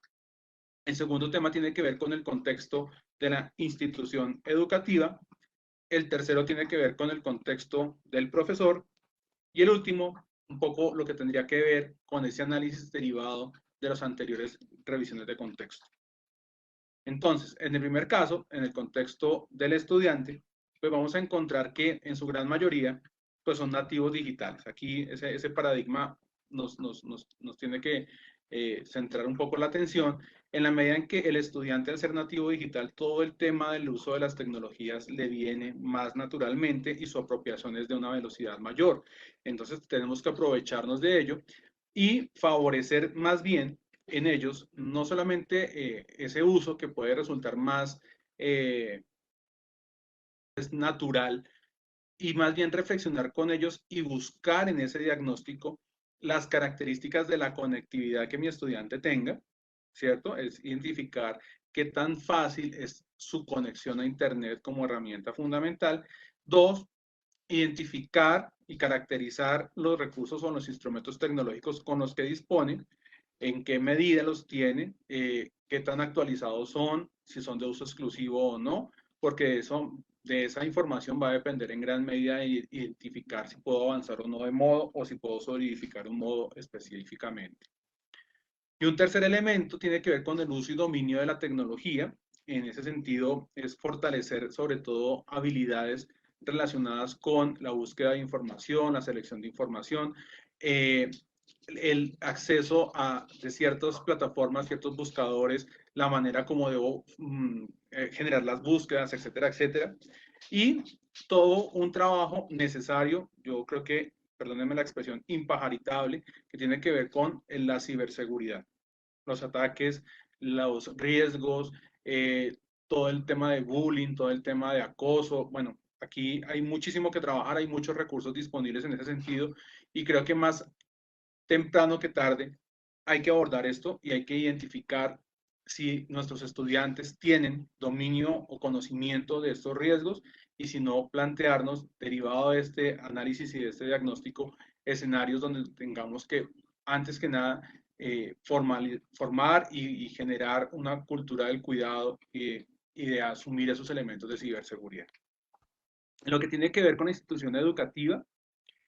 El segundo tema tiene que ver con el contexto de la institución educativa. El tercero tiene que ver con el contexto del profesor. Y el último, un poco lo que tendría que ver con ese análisis derivado de las anteriores revisiones de contexto. Entonces, en el primer caso, en el contexto del estudiante, pues vamos a encontrar que en su gran mayoría, pues son nativos digitales. Aquí ese paradigma nos tiene que centrar un poco la atención en la medida en que el estudiante, al ser nativo digital, todo el tema del uso de las tecnologías le viene más naturalmente y su apropiación es de una velocidad mayor. Entonces, tenemos que aprovecharnos de ello y favorecer más bien en ellos no solamente ese uso que puede resultar más natural, y más bien reflexionar con ellos y buscar en ese diagnóstico las características de la conectividad que mi estudiante tenga, ¿cierto? Es identificar qué tan fácil es su conexión a Internet como herramienta fundamental. Dos, identificar y caracterizar los recursos o los instrumentos tecnológicos con los que disponen, en qué medida los tienen, qué tan actualizados son, si son de uso exclusivo o no, porque de esa información va a depender en gran medida de identificar si puedo avanzar o no de modo o si puedo solidificar un modo específicamente. Y un tercer elemento tiene que ver con el uso y dominio de la tecnología. En ese sentido, es fortalecer sobre todo habilidades relacionadas con la búsqueda de información, la selección de información, el acceso de ciertas plataformas, ciertos buscadores, la manera como debo generar las búsquedas, etcétera, etcétera. Y todo un trabajo necesario, yo creo que, perdónenme la expresión, impajaritable, que tiene que ver con la ciberseguridad, los ataques, los riesgos, todo el tema de bullying, todo el tema de acoso. Bueno, aquí hay muchísimo que trabajar, hay muchos recursos disponibles en ese sentido y creo que más temprano que tarde hay que abordar esto y hay que identificar si nuestros estudiantes tienen dominio o conocimiento de estos riesgos y si no, plantearnos, derivado de este análisis y de este diagnóstico, escenarios donde tengamos que, antes que nada, formar y generar una cultura del cuidado y de asumir esos elementos de ciberseguridad. En lo que tiene que ver con la institución educativa,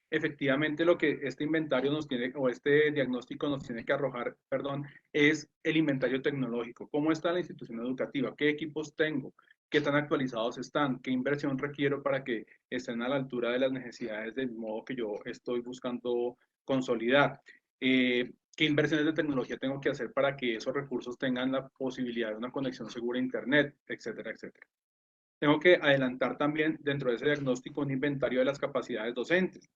efectivamente lo que este inventario nos tiene, o este diagnóstico nos tiene que arrojar, perdón, es el inventario tecnológico. ¿Cómo está la institución educativa? ¿Qué equipos tengo? ¿Qué tan actualizados están? ¿Qué inversión requiero para que estén a la altura de las necesidades del modo que yo estoy buscando consolidar? ¿Qué inversiones de tecnología tengo que hacer para que esos recursos tengan la posibilidad de una conexión segura a Internet, etcétera, etcétera? Tengo que adelantar también dentro de ese diagnóstico un inventario de las capacidades docentes.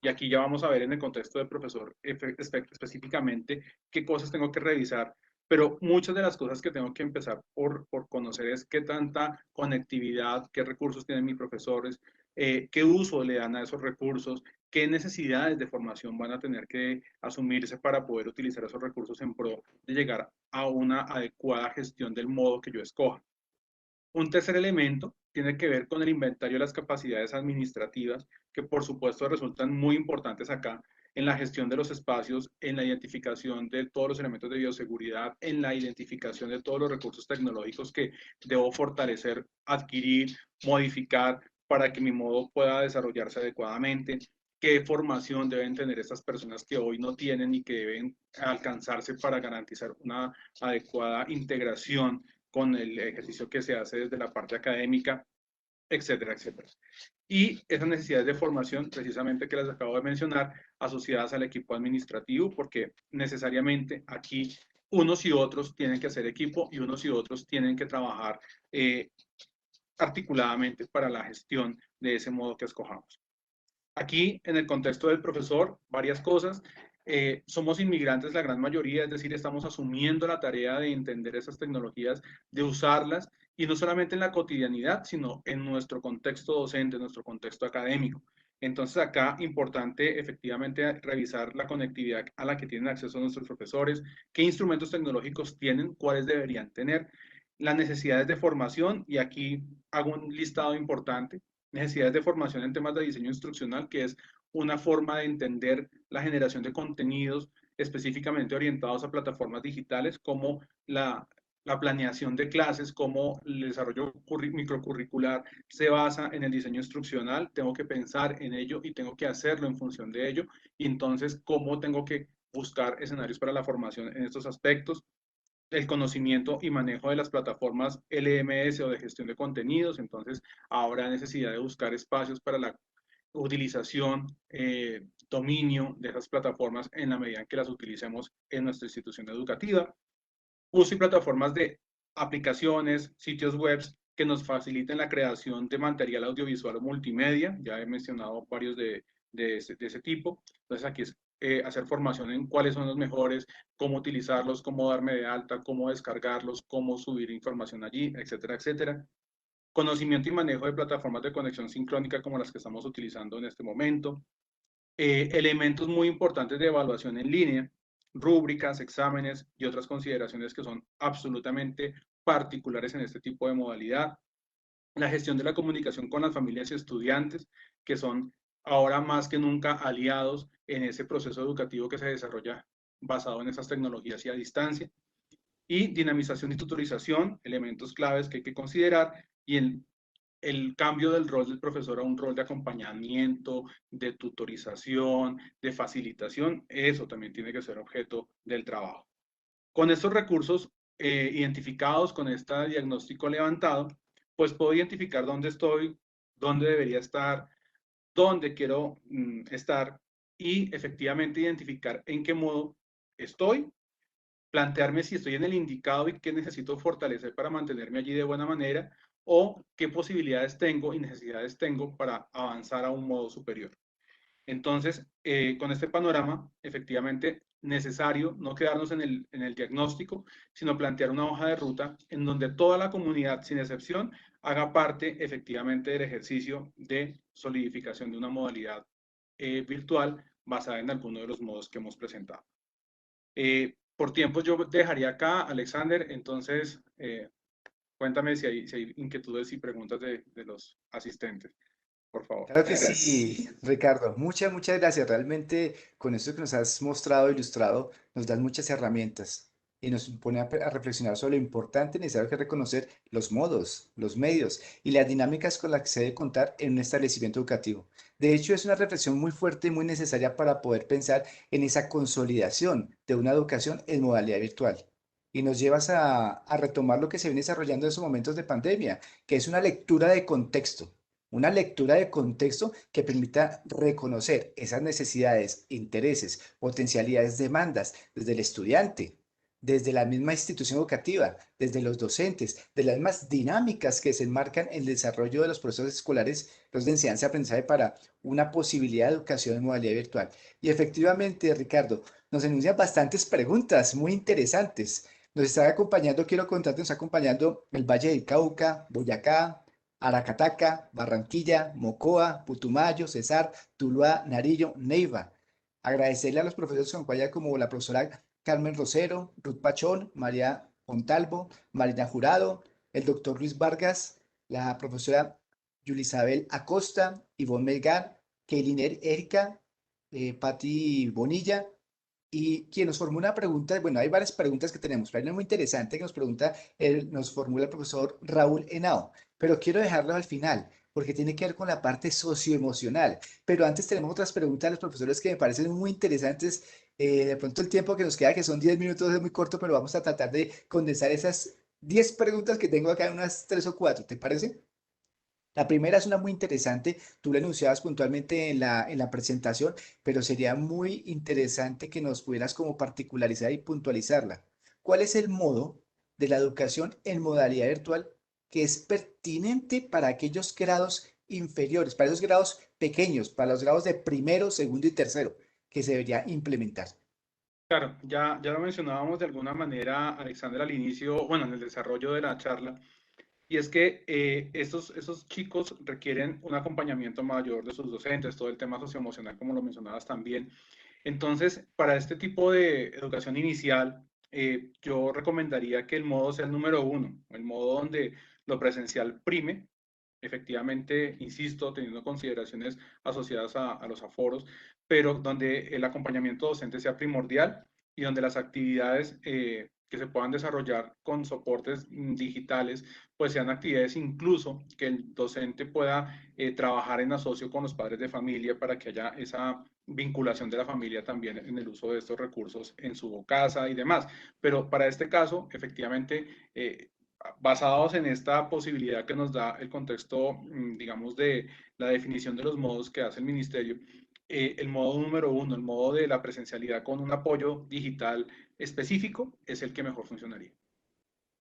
Y aquí ya vamos a ver en el contexto del profesor específicamente qué cosas tengo que revisar, pero muchas de las cosas que tengo que empezar por conocer es qué tanta conectividad, qué recursos tienen mis profesores, qué uso le dan a esos recursos, qué necesidades de formación van a tener que asumirse para poder utilizar esos recursos en pro de llegar a una adecuada gestión del modo que yo escoja. Un tercer elemento tiene que ver con el inventario de las capacidades administrativas, que por supuesto resultan muy importantes acá en la gestión de los espacios, en la identificación de todos los elementos de bioseguridad, en la identificación de todos los recursos tecnológicos que debo fortalecer, adquirir, modificar para que mi modo pueda desarrollarse adecuadamente, qué formación deben tener estas personas que hoy no tienen y que deben alcanzarse para garantizar una adecuada integración con el ejercicio que se hace desde la parte académica, etcétera, etcétera. Y esas necesidades de formación, precisamente que las acabo de mencionar, asociadas al equipo administrativo, porque necesariamente aquí unos y otros tienen que hacer equipo y unos y otros tienen que trabajar articuladamente para la gestión de ese modo que escojamos. Aquí, en el contexto del profesor, varias cosas. Somos inmigrantes la gran mayoría, es decir, estamos asumiendo la tarea de entender esas tecnologías, de usarlas, y no solamente en la cotidianidad, sino en nuestro contexto docente, en nuestro contexto académico. Entonces acá importante efectivamente revisar la conectividad a la que tienen acceso nuestros profesores, qué instrumentos tecnológicos tienen, cuáles deberían tener, las necesidades de formación, y aquí hago un listado importante, necesidades de formación en temas de diseño instruccional, que es una forma de entender la generación de contenidos específicamente orientados a plataformas digitales, como la planeación de clases, como el desarrollo microcurricular se basa en el diseño instruccional, tengo que pensar en ello y tengo que hacerlo en función de ello, y entonces cómo tengo que buscar escenarios para la formación en estos aspectos, el conocimiento y manejo de las plataformas LMS o de gestión de contenidos, entonces habrá necesidad de buscar espacios para la utilización, dominio de esas plataformas en la medida en que las utilicemos en nuestra institución educativa, uso y plataformas de aplicaciones, sitios web que nos faciliten la creación de material audiovisual o multimedia. Ya he mencionado varios de ese tipo. Entonces aquí es hacer formación en cuáles son los mejores, cómo utilizarlos, cómo darme de alta, cómo descargarlos, cómo subir información allí, etcétera, etcétera. Conocimiento y manejo de plataformas de conexión sincrónica como las que estamos utilizando en este momento. Elementos muy importantes de evaluación en línea, rúbricas, exámenes y otras consideraciones que son absolutamente particulares en este tipo de modalidad. La gestión de la comunicación con las familias y estudiantes, que son ahora más que nunca aliados en ese proceso educativo que se desarrolla basado en esas tecnologías y a distancia. Y dinamización y tutorización, elementos claves que hay que considerar, y el cambio del rol del profesor a un rol de acompañamiento, de tutorización, de facilitación, eso también tiene que ser objeto del trabajo. Con estos recursos identificados, con este diagnóstico levantado, pues puedo identificar dónde estoy, dónde debería estar, dónde quiero estar, y efectivamente identificar en qué modo estoy, plantearme si estoy en el indicado y qué necesito fortalecer para mantenerme allí de buena manera, o qué posibilidades tengo y necesidades tengo para avanzar a un modo superior. Entonces, con este panorama, efectivamente, necesario no quedarnos en el diagnóstico, sino plantear una hoja de ruta en donde toda la comunidad, sin excepción, haga parte efectivamente del ejercicio de solidificación de una modalidad virtual basada en alguno de los modos que hemos presentado. Por tiempos yo dejaría acá, Alexander, entonces cuéntame si hay inquietudes y preguntas de los asistentes, por favor. Claro que sí, Ricardo. Muchas gracias. Realmente con esto que nos has mostrado, ilustrado, nos dan muchas herramientas y nos pone a reflexionar sobre lo importante y necesario que reconocer los modos, los medios y las dinámicas con las que se debe contar en un establecimiento educativo. De hecho, es una reflexión muy fuerte y muy necesaria para poder pensar en esa consolidación de una educación en modalidad virtual. Y nos llevas a retomar lo que se viene desarrollando en esos momentos de pandemia, que es una lectura de contexto que permita reconocer esas necesidades, intereses, potencialidades, demandas desde el estudiante, desde la misma institución educativa, desde los docentes, de las mismas dinámicas que se enmarcan en el desarrollo de los procesos escolares, los de enseñanza y aprendizaje para una posibilidad de educación en modalidad virtual. Y efectivamente, Ricardo, nos enuncian bastantes preguntas muy interesantes. Nos está acompañando, quiero contarte, nos está acompañando el Valle del Cauca, Boyacá, Aracataca, Barranquilla, Mocoa, Putumayo, Cesar, Tuluá, Nariño, Neiva. Agradecerle a los profesores que nos acompañan como la profesora Carmen Rosero, Ruth Pachón, María Montalvo, Marina Jurado, el doctor Luis Vargas, la profesora Yulisabel Acosta, Ivonne Melgar, Keilin Erika, Patti Bonilla, y quien nos formula una pregunta, bueno, hay varias preguntas que tenemos, pero hay una muy interesante que nos pregunta, nos formula el profesor Raúl Henao, pero quiero dejarlo al final, porque tiene que ver con la parte socioemocional. Pero antes tenemos otras preguntas de los profesores que me parecen muy interesantes. De pronto el tiempo que nos queda, que son 10 minutos, es muy corto, pero vamos a tratar de condensar esas 10 preguntas que tengo acá en unas 3 o 4, ¿te parece? La primera es una muy interesante, tú la enunciabas puntualmente en la presentación, pero sería muy interesante que nos pudieras como particularizar y puntualizarla. ¿Cuál es el modo de la educación en modalidad virtual que es pertinente para aquellos grados inferiores, para esos grados pequeños, para los grados de primero, segundo y tercero, que se debería implementar? Claro, ya lo mencionábamos de alguna manera, Alexander, al inicio, bueno, en el desarrollo de la charla, y es que estos chicos requieren un acompañamiento mayor de sus docentes, todo el tema socioemocional, como lo mencionabas también. Entonces, para este tipo de educación inicial, yo recomendaría que el modo sea el número uno, el modo donde lo presencial prime, efectivamente, insisto, teniendo consideraciones asociadas a los aforos, pero donde el acompañamiento docente sea primordial y donde las actividades que se puedan desarrollar con soportes digitales, pues sean actividades incluso que el docente pueda trabajar en asocio con los padres de familia para que haya esa vinculación de la familia también en el uso de estos recursos en su casa y demás. Pero para este caso, efectivamente, basados en esta posibilidad que nos da el contexto, digamos, de la definición de los modos que hace el ministerio, el modo número uno, el modo de la presencialidad con un apoyo digital específico, es el que mejor funcionaría.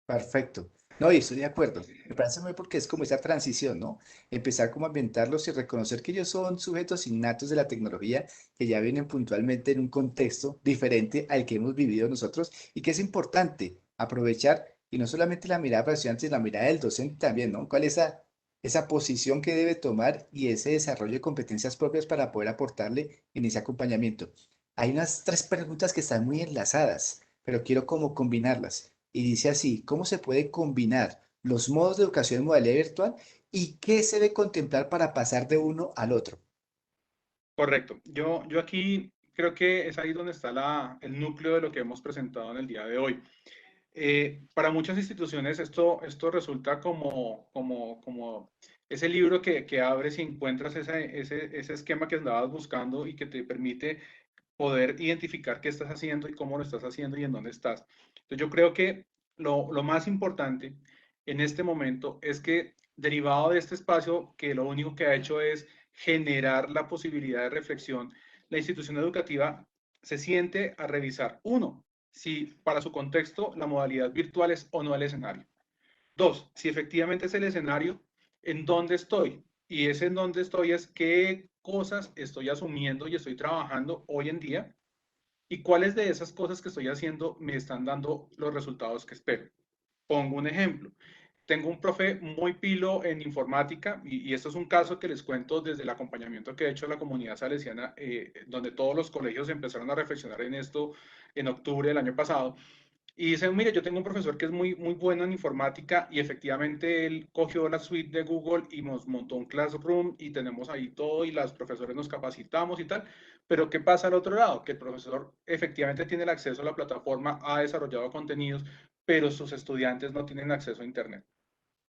Perfecto. No, y estoy de acuerdo. Me parece muy porque es como esa transición, ¿no? Empezar como a ambientarlos y reconocer que ellos son sujetos innatos de la tecnología que ya vienen puntualmente en un contexto diferente al que hemos vivido nosotros y que es importante aprovechar y no solamente la mirada para el estudiante, sino la mirada del docente también, ¿no? ¿Cuál es esa posición que debe tomar y ese desarrollo de competencias propias para poder aportarle en ese acompañamiento? Hay unas tres preguntas que están muy enlazadas, pero quiero como combinarlas. Y dice así, ¿cómo se puede combinar los modos de educación en modalidad virtual y qué se debe contemplar para pasar de uno al otro? Correcto. Yo aquí creo que es ahí donde está el núcleo de lo que hemos presentado en el día de hoy. Para muchas instituciones esto resulta como ese libro que abres y encuentras ese esquema que andabas buscando y que te permite poder identificar qué estás haciendo y cómo lo estás haciendo y en dónde estás. Entonces yo creo que lo más importante en este momento es que derivado de este espacio que lo único que ha hecho es generar la posibilidad de reflexión, la institución educativa se siente a revisar, uno, si para su contexto la modalidad virtual es o no el escenario. Dos, si efectivamente es el escenario, ¿en dónde estoy? Y ese en dónde estoy es qué cosas estoy asumiendo y estoy trabajando hoy en día y cuáles de esas cosas que estoy haciendo me están dando los resultados que espero. Pongo un ejemplo. Tengo un profe muy pilo en informática y esto es un caso que les cuento desde el acompañamiento que he hecho a la comunidad salesiana, donde todos los colegios empezaron a reflexionar en esto en octubre del año pasado. Y dice, mire, yo tengo un profesor que es muy bueno en informática y efectivamente él cogió la suite de Google y nos montó un Classroom y tenemos ahí todo y los profesores nos capacitamos y tal. Pero ¿qué pasa al otro lado? Que el profesor efectivamente tiene el acceso a la plataforma, ha desarrollado contenidos, pero sus estudiantes no tienen acceso a Internet.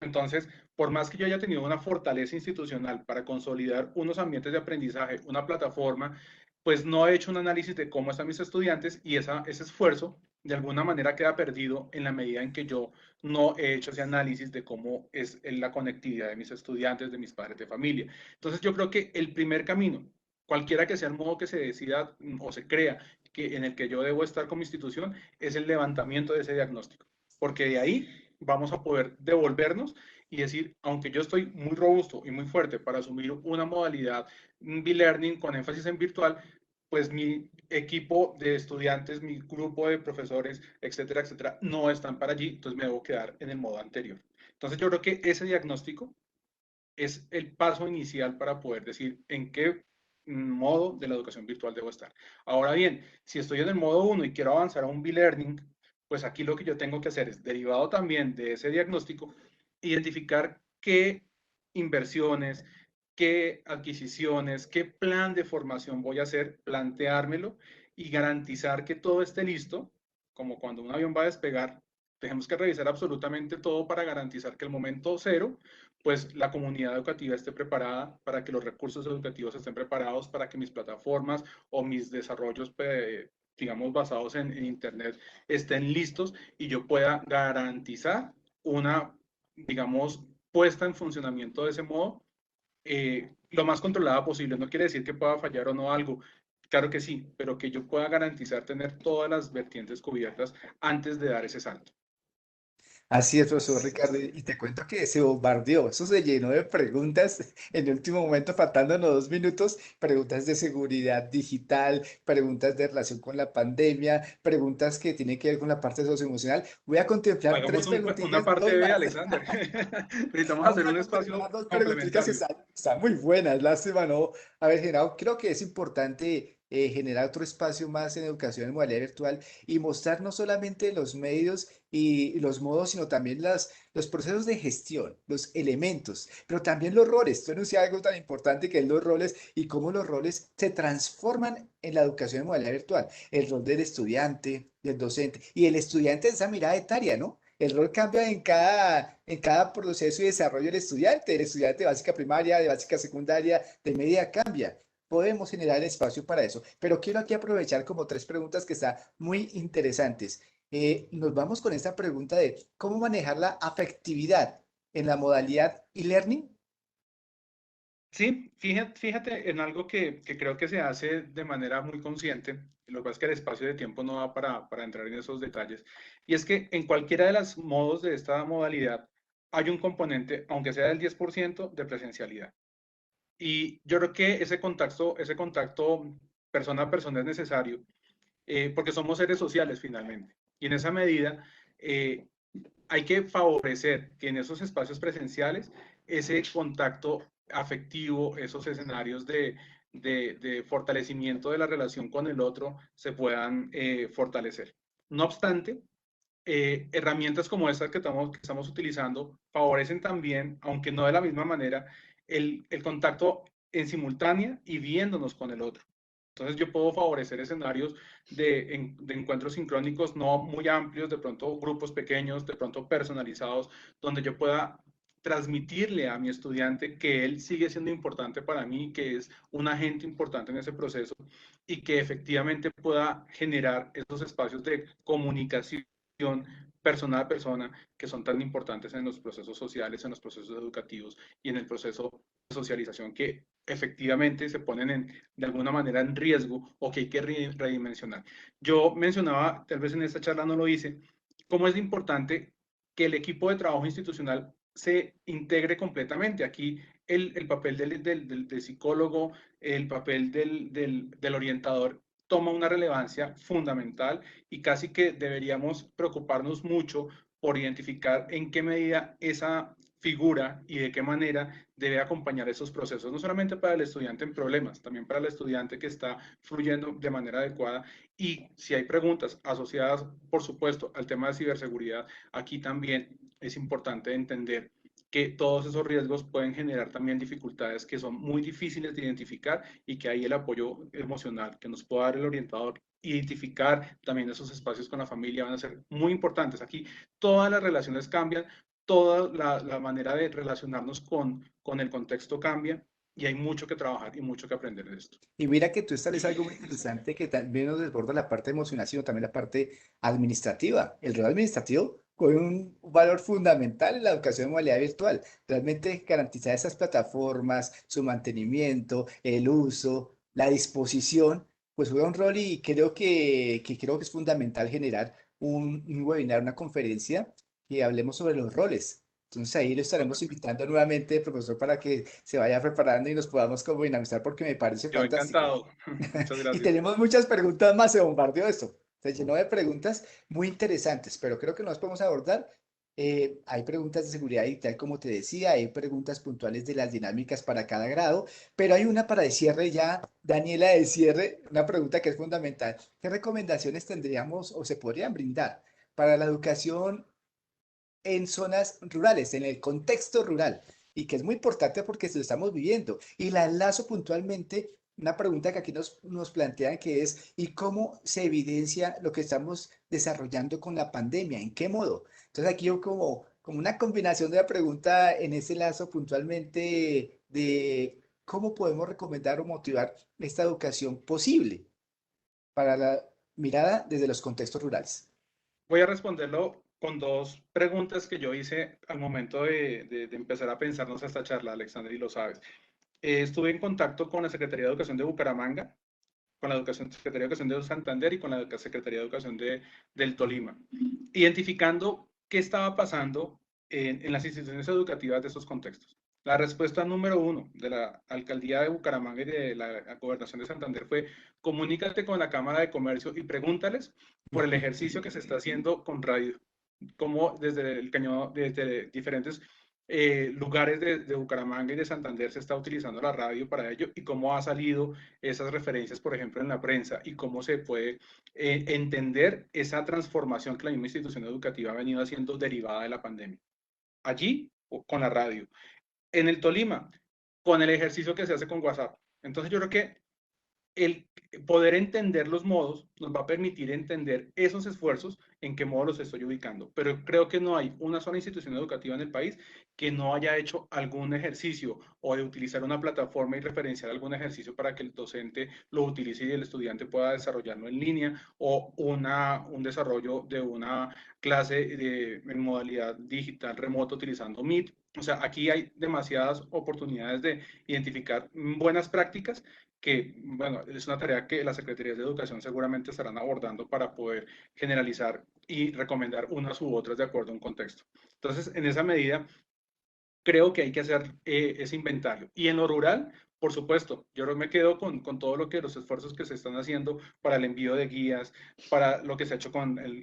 Entonces, por más que yo haya tenido una fortaleza institucional para consolidar unos ambientes de aprendizaje, una plataforma, pues no he hecho un análisis de cómo están mis estudiantes y ese esfuerzo de alguna manera queda perdido en la medida en que yo no he hecho ese análisis de cómo es la conectividad de mis estudiantes, de mis padres de familia. Entonces, yo creo que el primer camino, cualquiera que sea el modo que se decida o se crea que en el que yo debo estar como institución, es el levantamiento de ese diagnóstico, porque de ahí vamos a poder devolvernos y decir, aunque yo estoy muy robusto y muy fuerte para asumir una modalidad B-Learning con énfasis en virtual, pues mi equipo de estudiantes, mi grupo de profesores, etcétera, etcétera, no están para allí, entonces me debo quedar en el modo anterior. Entonces yo creo que ese diagnóstico es el paso inicial para poder decir en qué modo de la educación virtual debo estar. Ahora bien, si estoy en el modo 1 y quiero avanzar a un B-Learning, pues aquí lo que yo tengo que hacer es, derivado también de ese diagnóstico, identificar qué inversiones, qué adquisiciones, qué plan de formación voy a hacer, planteármelo y garantizar que todo esté listo, como cuando un avión va a despegar. Tenemos que revisar absolutamente todo para garantizar que el momento cero pues la comunidad educativa esté preparada, para que los recursos educativos estén preparados, para que mis plataformas o mis desarrollos, digamos, basados en Internet estén listos y yo pueda garantizar una, digamos, puesta en funcionamiento de ese modo lo más controlada posible. No quiere decir que pueda fallar o no algo. Claro que sí, pero que yo pueda garantizar tener todas las vertientes cubiertas antes de dar ese salto. Así es, profesor Ricardo, y te cuento que se bombardeó, eso se llenó de preguntas en el último momento, faltándonos 2 minutos, preguntas de seguridad digital, preguntas de relación con la pandemia, preguntas que tienen que ver con la parte socioemocional. Voy a contemplar Hagamos tres una preguntitas, parte dos B, más. Alexander. Necesitamos Vamos hacer a un contemplar espacio dos preguntitas que complementario. están muy buenas. Lástima no haber generado. Creo que es importante generar otro espacio más en educación en modalidad virtual y mostrar no solamente los medios y los modos, sino también los procesos de gestión, los elementos, pero también los roles. Tú enuncias algo tan importante que es los roles y cómo los roles se transforman en la educación en modalidad virtual. El rol del estudiante, del docente y el estudiante de esa mirada etaria, ¿no? El rol cambia en cada proceso y desarrollo del estudiante. El estudiante de básica primaria, de básica secundaria, de media cambia. Podemos generar espacio para eso. Pero quiero aquí aprovechar como tres preguntas que están muy interesantes. Nos vamos con esta pregunta de cómo manejar la afectividad en la modalidad e-learning. Sí, fíjate en algo que creo que se hace de manera muy consciente, lo que pasa es que el espacio de tiempo no da para entrar en esos detalles, y es que en cualquiera de los modos de esta modalidad hay un componente, aunque sea del 10%, de presencialidad. Y yo creo que ese contacto persona a persona es necesario, porque somos seres sociales finalmente. Y en esa medida, eh, hay que favorecer que en esos espacios presenciales ese contacto afectivo, esos escenarios de fortalecimiento de la relación con el otro se puedan fortalecer. No obstante, herramientas como estas que estamos utilizando favorecen también, aunque no de la misma manera, el contacto en simultánea y viéndonos con el otro. Entonces yo puedo favorecer escenarios de encuentros sincrónicos no muy amplios, de pronto grupos pequeños, de pronto personalizados, donde yo pueda transmitirle a mi estudiante que él sigue siendo importante para mí, que es un agente importante en ese proceso y que efectivamente pueda generar esos espacios de comunicación persona a persona que son tan importantes en los procesos sociales, en los procesos educativos y en el proceso de socialización que efectivamente se ponen de alguna manera en riesgo o que hay que redimensionar. Yo mencionaba, tal vez en esta charla no lo hice, cómo es importante que el equipo de trabajo institucional se integre completamente. Aquí el papel del psicólogo, el papel del orientador toma una relevancia fundamental y casi que deberíamos preocuparnos mucho por identificar en qué medida esa figura y de qué manera debe acompañar esos procesos, no solamente para el estudiante en problemas, también para el estudiante que está fluyendo de manera adecuada. Y si hay preguntas asociadas, por supuesto, al tema de ciberseguridad, aquí también es importante entender que todos esos riesgos pueden generar también dificultades que son muy difíciles de identificar y que ahí el apoyo emocional que nos pueda dar el orientador, identificar también esos espacios con la familia van a ser muy importantes. Aquí todas las relaciones cambian, toda la manera de relacionarnos con el contexto cambia y hay mucho que trabajar y mucho que aprender de esto. Y mira que tú estableces algo muy interesante que también nos desborda la parte emocional, sino también la parte administrativa. El rol administrativo con un valor fundamental en la educación en modalidad virtual. Realmente garantizar esas plataformas, su mantenimiento, el uso, la disposición, pues juega un rol y creo que es fundamental generar un webinar, una conferencia que hablemos sobre los roles. Entonces ahí lo estaremos Totalmente. invitando nuevamente, profesor, para que se vaya preparando y nos podamos como dinamizar porque me parece Yo fantástico. encantado. Muchas Y gracias. tenemos muchas preguntas más, se bombardeó esto. Se llenó de preguntas muy interesantes, pero creo que no las podemos abordar. Hay preguntas de seguridad digital, como te decía, hay preguntas puntuales de las dinámicas para cada grado, pero hay una para de cierre ya, Daniela, de cierre, una pregunta que es fundamental. ¿Qué recomendaciones tendríamos o se podrían brindar para la educación en zonas rurales, en el contexto rural, y que es muy importante porque lo estamos viviendo? Y la enlazo puntualmente, una pregunta que aquí nos plantean que es, ¿y cómo se evidencia lo que estamos desarrollando con la pandemia? ¿En qué modo? Entonces aquí yo como una combinación de la pregunta en ese lazo puntualmente de cómo podemos recomendar o motivar esta educación posible para la mirada desde los contextos rurales. Voy a responderlo con dos preguntas que yo hice al momento de empezar a pensarnos esta charla, Alexander, y lo sabes. Estuve en contacto con la Secretaría de Educación de Bucaramanga, con la Secretaría de Educación de Santander y con la Secretaría de Educación del Tolima, identificando qué estaba pasando en las instituciones educativas de esos contextos. La respuesta número 1 de la Alcaldía de Bucaramanga y de la Gobernación de Santander fue: comunícate con la Cámara de Comercio y pregúntales por el ejercicio que se está haciendo con radio, cómo desde el cañón, desde diferentes lugares de Bucaramanga y de Santander se está utilizando la radio para ello, y cómo ha salido esas referencias, por ejemplo, en la prensa, y cómo se puede entender esa transformación que la misma institución educativa ha venido haciendo derivada de la pandemia. Allí, con la radio. En el Tolima, con el ejercicio que se hace con WhatsApp. Entonces yo creo que el poder entender los modos nos va a permitir entender esos esfuerzos, en qué modo los estoy ubicando. Pero creo que no hay una sola institución educativa en el país que no haya hecho algún ejercicio o de utilizar una plataforma y referenciar algún ejercicio para que el docente lo utilice y el estudiante pueda desarrollarlo en línea, o un desarrollo de una clase en modalidad digital remota utilizando Meet. O sea, aquí hay demasiadas oportunidades de identificar buenas prácticas que, bueno, es una tarea que las secretarías de educación seguramente estarán abordando para poder generalizar y recomendar unas u otras de acuerdo a un contexto. Entonces, en esa medida, creo que hay que hacer ese inventario. Y en lo rural, por supuesto, yo me quedo con todo lo que los esfuerzos que se están haciendo para el envío de guías, para lo que se ha hecho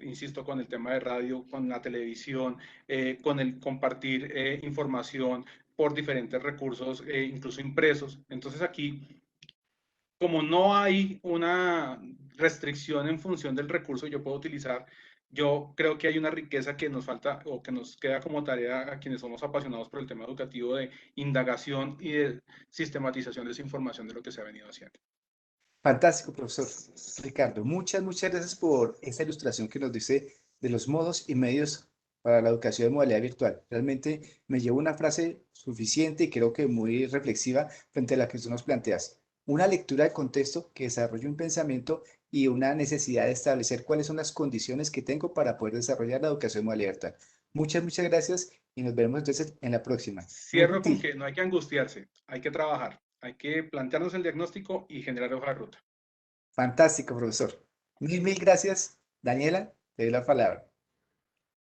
insisto, con el tema de radio, con la televisión, con el compartir información por diferentes recursos, incluso impresos. Entonces aquí, como no hay una restricción en función del recurso que yo puedo utilizar, yo creo que hay una riqueza que nos falta o que nos queda como tarea a quienes somos apasionados por el tema educativo, de indagación y de sistematización de esa información de lo que se ha venido haciendo. Fantástico, profesor Ricardo. Muchas gracias por esta ilustración que nos dice de los modos y medios para la educación de modalidad virtual. Realmente me llevo una frase suficiente y creo que muy reflexiva frente a la que tú nos planteas. Una lectura de contexto que desarrolle un pensamiento y una necesidad de establecer cuáles son las condiciones que tengo para poder desarrollar la educación de modalidad virtual. Muchas gracias y nos veremos entonces en la próxima. Muy Cierro con útil. que no hay que angustiarse, hay que trabajar, hay que plantearnos el diagnóstico y generar hoja de ruta. Fantástico, profesor. Mil gracias. Daniela, te doy la palabra.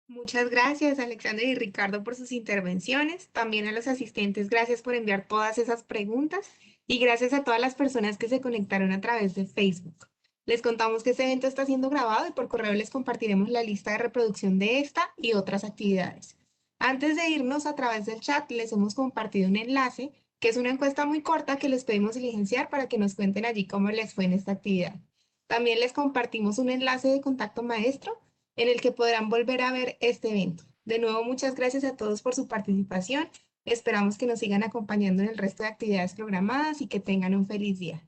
Muchas gracias, Alexander y Ricardo, por sus intervenciones. También a los asistentes, gracias por enviar todas esas preguntas, y gracias a todas las personas que se conectaron a través de Facebook. Les contamos que este evento está siendo grabado y por correo les compartiremos la lista de reproducción de esta y otras actividades. Antes de irnos, a través del chat les hemos compartido un enlace, que es una encuesta muy corta que les pedimos diligenciar para que nos cuenten allí cómo les fue en esta actividad. También les compartimos un enlace de contacto maestro en el que podrán volver a ver este evento. De nuevo, muchas gracias a todos por su participación. Esperamos que nos sigan acompañando en el resto de actividades programadas y que tengan un feliz día.